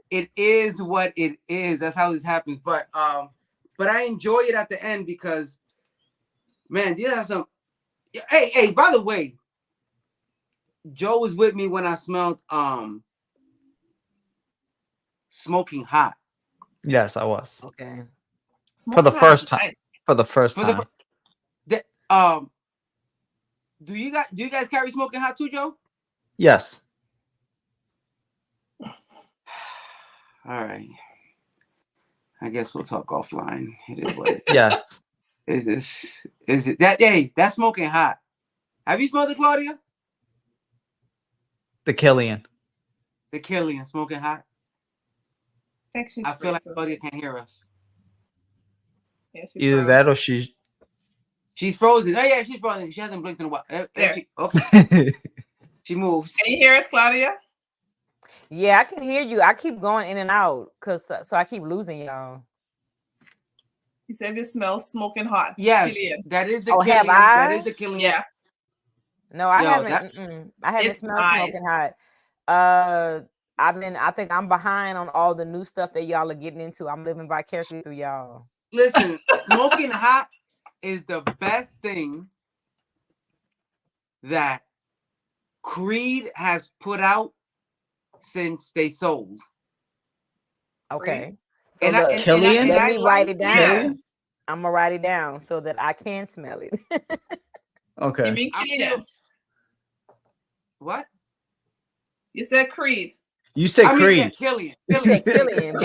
It is what it is. That's how this happens. But I enjoy it at the end because, man, you have some. Hey, by the way, Joe was with me when I smelled Smoking Hot. Yes, I was. Okay. For the first time. For the first time. Do you guys carry Smoking Hot too, Joe? Yes. All right. I guess we'll talk offline. It is what it is. Yes. Is it that? Hey, that's Smoking Hot. Have you smelled it, Claudia? The Killian. The Killian, Smoking Hot. I feel like Claudia can't hear us. Yeah, either that or she's frozen. Oh yeah, she's frozen. She hasn't blinked in a while. Okay. She moved. Can you hear us, Claudia? Yeah, I can hear you. I keep going in and out so I keep losing y'all. He said you smell Smoking Hot. Yes, Killian. that is the Killian. Have I? That is the Killian. Yeah. No, I haven't. I haven't smelled Smoking Hot. I think I'm behind on all the new stuff that y'all are getting into. I'm living vicariously through y'all. Listen, Smoking Hot is the best thing that Creed has put out since they sold. Okay. So And look, Killian? let me write it down. Yeah. I'm gonna write it down so that I can smell it. okay. You mean Killian? What? You said Creed. You said Creed. Yeah, Killian. He said Killian,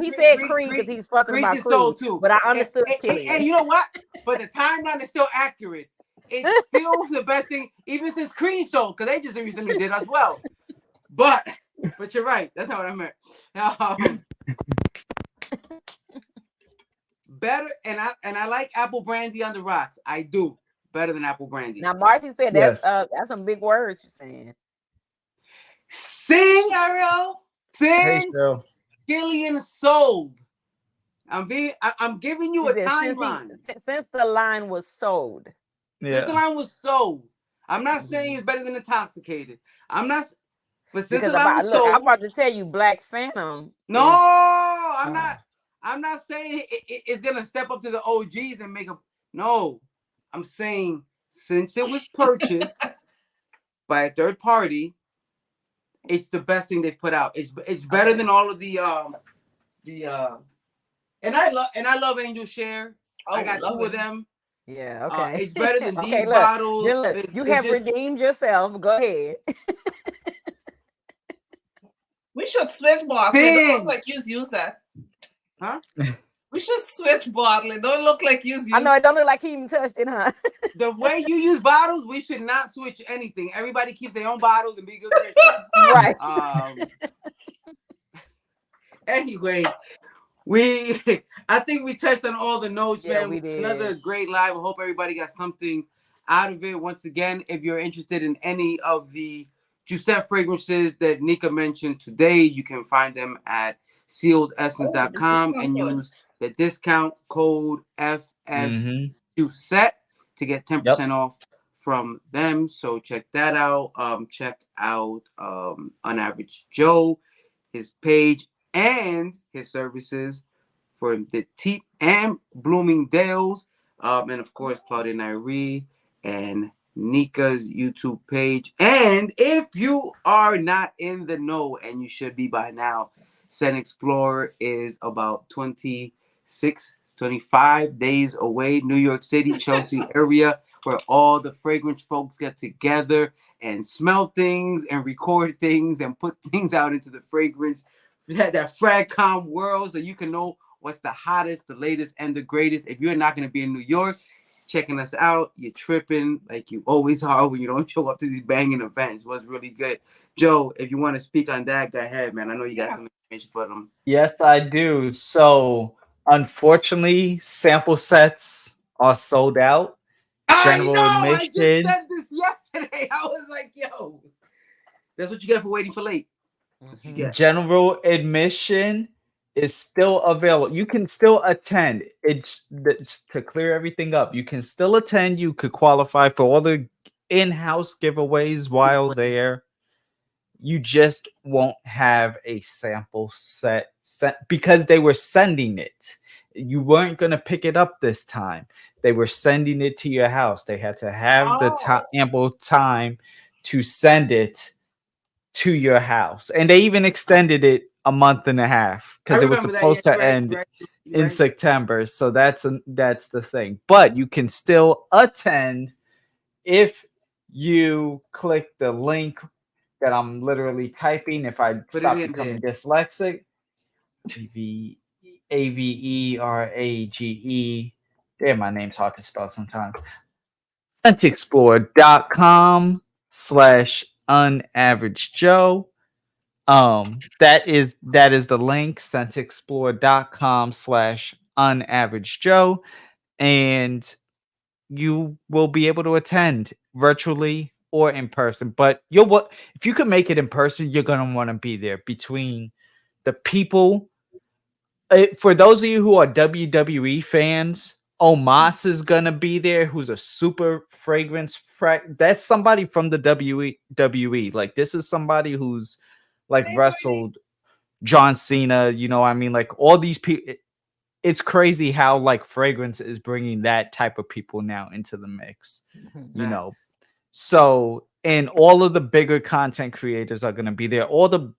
he said Creed because he's fucking about Creed is sold Creed. too. But I understood Killian. And you know what? But the timeline is still accurate. It's still the best thing, even since Creed sold, because they just recently did as well. But you're right. That's not what I meant. Better, and I like apple brandy on the rocks. I do better than apple brandy. Now, Marcy said that's some big words you're saying. Since Hey, Cheryl. Killian sold, I'm giving you a timeline. Since the line was sold. Since the line was sold, I'm not saying it's better than Intoxicated. I'm not. But since the line was sold, I'm about to tell you, Black Phantom. No, I'm not. I'm not saying it's gonna step up to the OGs and make a. No, I'm saying since it was purchased by a third party, it's the best thing they've put out. It's better than all of the and I love Angel Share. I got two of them. Yeah, okay. It's better than these look, bottles. You have redeemed yourself. Go ahead. We should switch bottles. It don't look like you use that. Huh? We should switch bottle. It don't look like you use. I know it don't look like he even touched it, huh? The way you use bottles, we should not switch anything. Everybody keeps their own bottles and be good. Right. Anyway, I think we touched on all the notes, Yeah, man. we did. Another great live. I hope everybody got something out of it. Once again, if you're interested in any of the Giuseppe fragrances that Nika mentioned today, you can find them at sealedessence.com and use the discount code FS Giuseppe to get 10% off from them. So check that out. Check out On Average Joe, his page and his services for the Teep and Bloomingdale's, and of course Claudia Nairi and Nika's YouTube page. And if you are not in the know, and you should be by now, Scent Explorer is about 25 days away. New York City, Chelsea area, where all the fragrance folks get together and smell things and record things and put things out into the fragrance, that Fragcom world, so you can know what's the hottest, the latest, and the greatest. If you're not going to be in New York checking us out, you're tripping like you always are when you don't show up to these banging events. It was really good. Joe, if you want to speak on that, go ahead, man. I know you got some information for them. Yes, I do. So, unfortunately, sample sets are sold out. General admission. I just said this yesterday. I was like, yo, that's what you get for waiting for late. General admission is still available. You can still attend. It's to clear everything up. You can still attend. You could qualify for all the in-house giveaways while there. You just won't have a sample set because they were sending it. You weren't going to pick it up this time. They were sending it to your house. They had to have the ample time to send it to your house, and they even extended it a month and a half because it was supposed to end in September. So that's the thing. But you can still attend if you click the link that I'm literally typing. If I stop becoming dyslexic, AVERAGE. Damn, my name's hard to spell sometimes. ScentExplorer.com/unaveragejoe. That is the link, ScentExplorer.com/unaveragejoe, and you will be able to attend virtually or in person. But if you could make it in person, you're gonna want to be there between the people. For those of you who are WWE fans, Omos is gonna be there, who's a super fragrance that's somebody from the WWE. Like, this is somebody who's like wrestled John Cena, you know what I mean? Like, all these people, it's crazy how like fragrance is bringing that type of people now into the mix, you know. So, and all of the bigger content creators are gonna be there. All the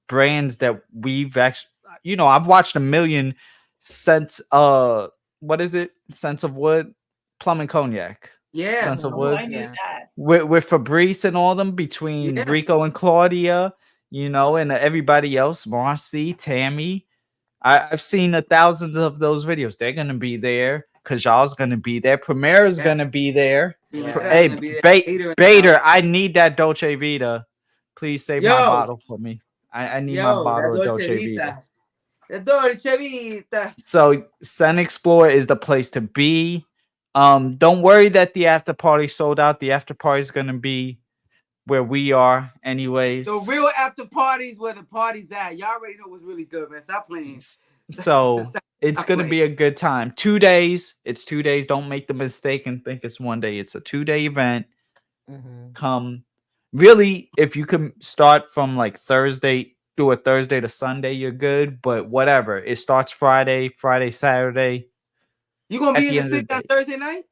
brands that we've actually, you know, I've watched a million Scents, what is it? Scents of Wood, Plum and Cognac. Yeah. Scents of Wood. Yeah. With Fabrice and all them, between Rico and Claudia, you know, and everybody else, Marcy, Tammy. I've seen thousands of those videos. They're gonna be there. Kajal's gonna be there. Premier's gonna be there. Hey, Bader, I need that Dolce Vita. Please save my bottle for me. I need my bottle of Dolce Vita. Dolce Vita. So Scent Explorer is the place to be. Don't worry that the after party sold out. The after party is gonna be where we are, anyways. The real after parties where the party's at. Y'all already know what's really good, man. Stop playing. So it's gonna be a good time. 2 days. It's 2 days. Don't make the mistake and think it's 1 day. It's a 2-day event. Come, really, if you can start from like Thursday, do a Thursday to Sunday, you're good. But whatever, it starts Friday, Saturday. You gonna be in the city on Thursday night?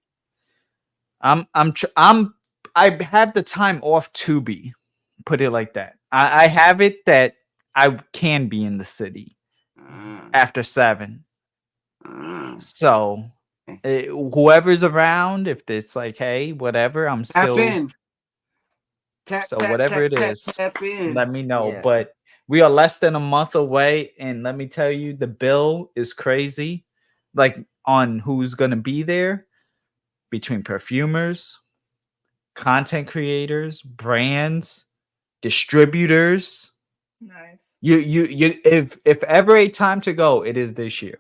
I have the time off to be, put it like that. I have it that I can be in the city after 7. So whoever's around, if it's like, hey, whatever, I'm still whatever it is, let me know. Yeah. But we are less than a month away, and let me tell you, the bill is crazy. Like, on who's gonna be there, between perfumers, content creators, brands, distributors, Nice. You if ever a time to go, it is this year.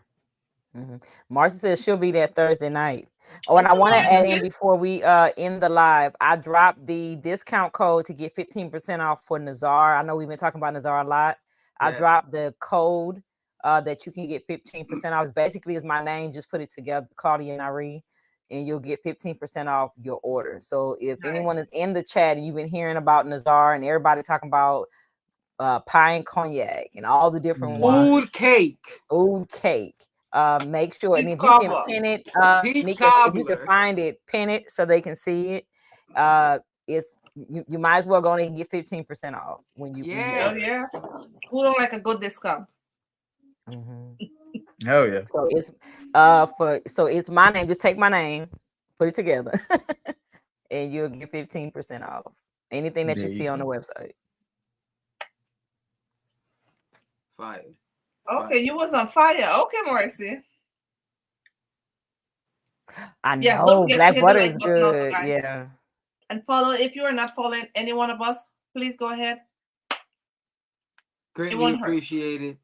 Marcia says she'll be there Thursday night. Oh, and I want to add in before we end the live, I dropped the discount code to get 15% off for Nazar. I know we've been talking about Nazar a lot. I dropped the code that you can get 15% off. Basically, is my name. Just put it together, Claudia Nari, and you'll get 15% off your order. So if anyone is in the chat and you've been hearing about Nazar and everybody talking about pie and cognac and all the different wines, Oud cake. Make sure, and Peach if you can cobbler. pin it, Peach Mika, if you can cobbler. find it, pin it so they can see it. It's you might as well go in and get 15% off when you. Yeah. Oh yeah. Who don't like a good discount? Hell yeah. So it's it's my name. Just take my name, put it together, and you'll get 15% off anything that you see on the website. Fire. Okay, you was on fire. Okay, Morrissey. I know. Yes, don't forget Black to hit the butter like is button also, good. guys. Yeah. And follow if you are not following any one of us, please go ahead. Greatly appreciated.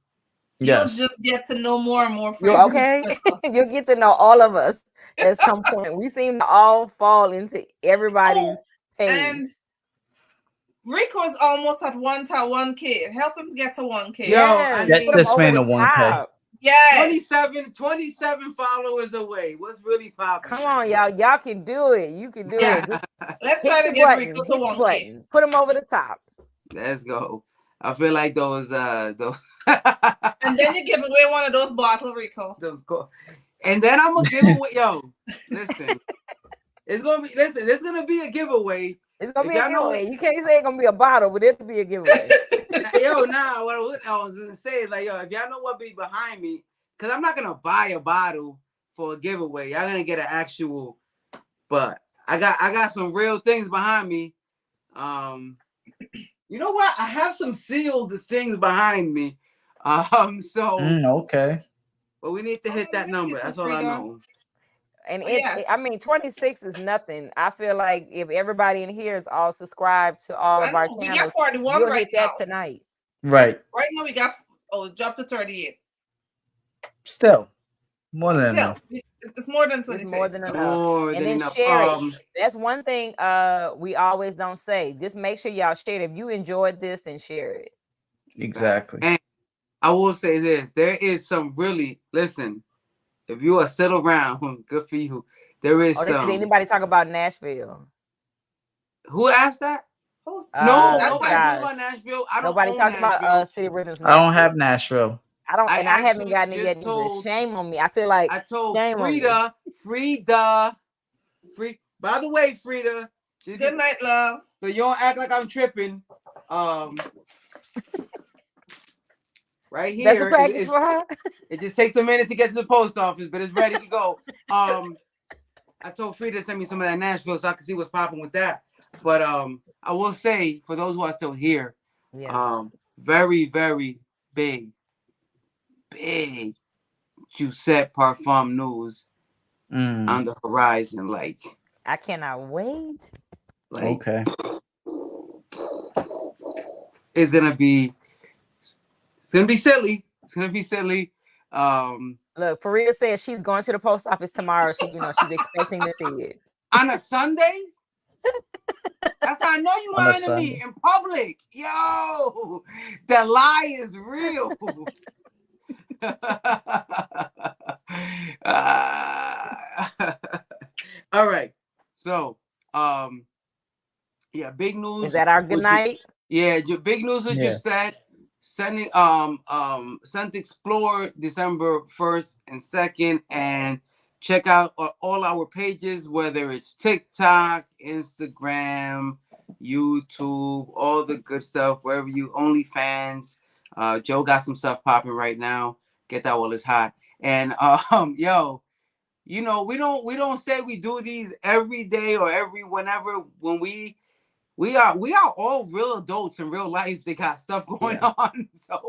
Yes. You'll just get to know more and more You're okay. You'll get to know all of us at some point. We seem to all fall into everybody's page. And Rico is almost at 1K. Help him get to 1K. Yo, I get need this man to 1K. Yes. 27 followers away. What's really popping? Come on, y'all. Y'all can do it. You can do it. Just let's try to get Rico to 1K. Put him over the top. Let's go. I feel like those and then you give away one of those bottles, Rico. And then I'm gonna give away. Yo, listen. There's gonna be a giveaway. It's gonna be a giveaway. You can't say it's gonna be a bottle, but it'll be a giveaway. What I was gonna say is like, yo, if y'all know what be behind me, because I'm not gonna buy a bottle for a giveaway. Y'all gonna get an actual, but I got some real things behind me. You know what? I have some sealed things behind me. Okay. But we need to hit that number. That's all I know. And I mean, 26 is nothing. I feel like if everybody in here is all subscribed to all of our channels, we got 41 we'll right hit that tonight. Right. Right now we got dropped to 38. Still, more than enough. It's more than 26. It's more than enough. And then share it. That's one thing we always don't say. Just make sure y'all share it. If you enjoyed this, then share it. Exactly. And I will say this: there is some really listen. If you are still around, good for you. There is some. Did anybody talk about Nashville? Who asked that? No, nobody talked about Nashville. Nobody talked about City Rhythms. I don't have Nashville. I haven't gotten it yet. Shame on me. I feel like I told Frida. By the way, Frida. Good night, love. So you don't act like I'm tripping. Right here. That's a package for her. It just takes a minute to get to the post office, but it's ready to go. I told Frida to send me some of that Nashville so I can see what's popping with that. But I will say, for those who are still here, very, very big Giuseppe Parfum news on the horizon. Like, I cannot wait. Like, okay. It's gonna be silly. It's gonna be silly. Look, Faria says she's going to the post office tomorrow. She's expecting to see it. On a Sunday? That's how I know you lying to me in public. Yo, the lie is real. All right. So, big news. Is that our good night? Your big news was just said. Sending Scent Explore December 1st and 2nd, and check out all our pages, whether it's TikTok, Instagram, YouTube, all the good stuff, wherever you OnlyFans. Joe got some stuff popping right now. Get that while it's hot. And yo, you know, we don't say we do these every day or whenever when we are all real adults in real life. They got stuff going on. So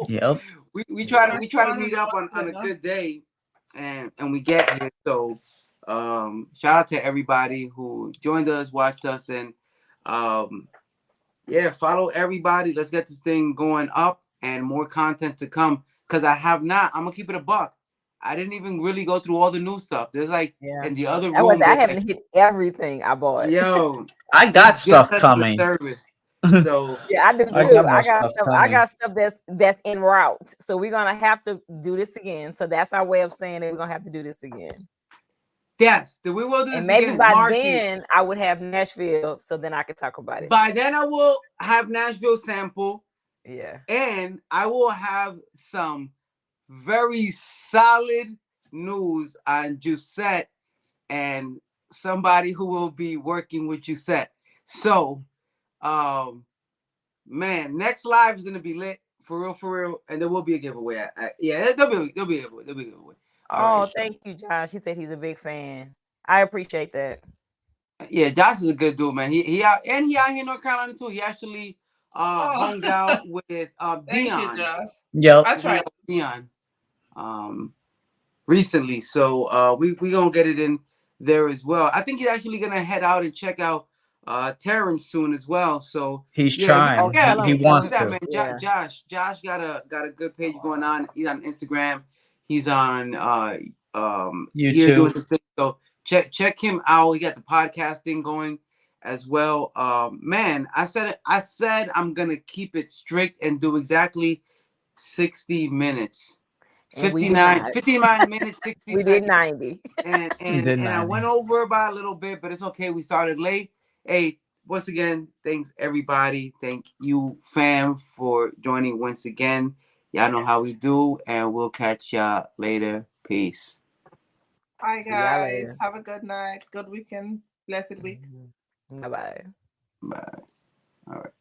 we try to meet up on a good day and we get here. So shout out to everybody who joined us, watched us, and follow everybody. Let's get this thing going up. and more content to come. Because I have not. I'm gonna keep it a buck. I didn't even really go through all the new stuff. There's like in the other I was. room. I There's haven't like, hit everything I bought. yo, I got just stuff set up the coming. service. So Yeah, I do too. I got more I got stuff stuff. I coming. got stuff that's en route. So we're gonna have to do this again. So that's our way of saying that we're gonna have to do this again. yes, we will do this And maybe again. by Marcy, then I would have Nashville, so then I could talk about it. by then I will have Nashville sample, Yeah. and I will have some very solid news on Giuseppe and somebody who will be working with Giuseppe. So, man, next live is gonna be lit for real, and there will be a giveaway. Yeah, there'll be a giveaway. Oh, Right, thank you, Josh. He said he's a big fan. I appreciate that. Yeah, Josh is a good dude, man. He out here in North Carolina too. He actually hung out with Thank Dion. you, Josh. Yep. That's right. Dion recently. So we gonna get it in there as well. I think he's actually gonna head out and check out Terrence soon as well. So He's trying. He wants that, to. man. Yeah. Josh got a good page going on. He's on Instagram. He's on Here Doing This Thing. So check him out. He got the podcasting going as well. Man, I said I'm gonna keep it strict and do exactly 60 minutes. 59 minutes, 60 we seconds. did 90. And I went over by a little bit, but it's okay. We started late. Hey, once again, thanks everybody. Thank you, fam, for joining once again. Y'all know how we do, and we'll catch y'all later. Peace. Bye, See y'all guys. later. Have a good night. Good weekend. Blessed week. Bye-bye. Bye. All right.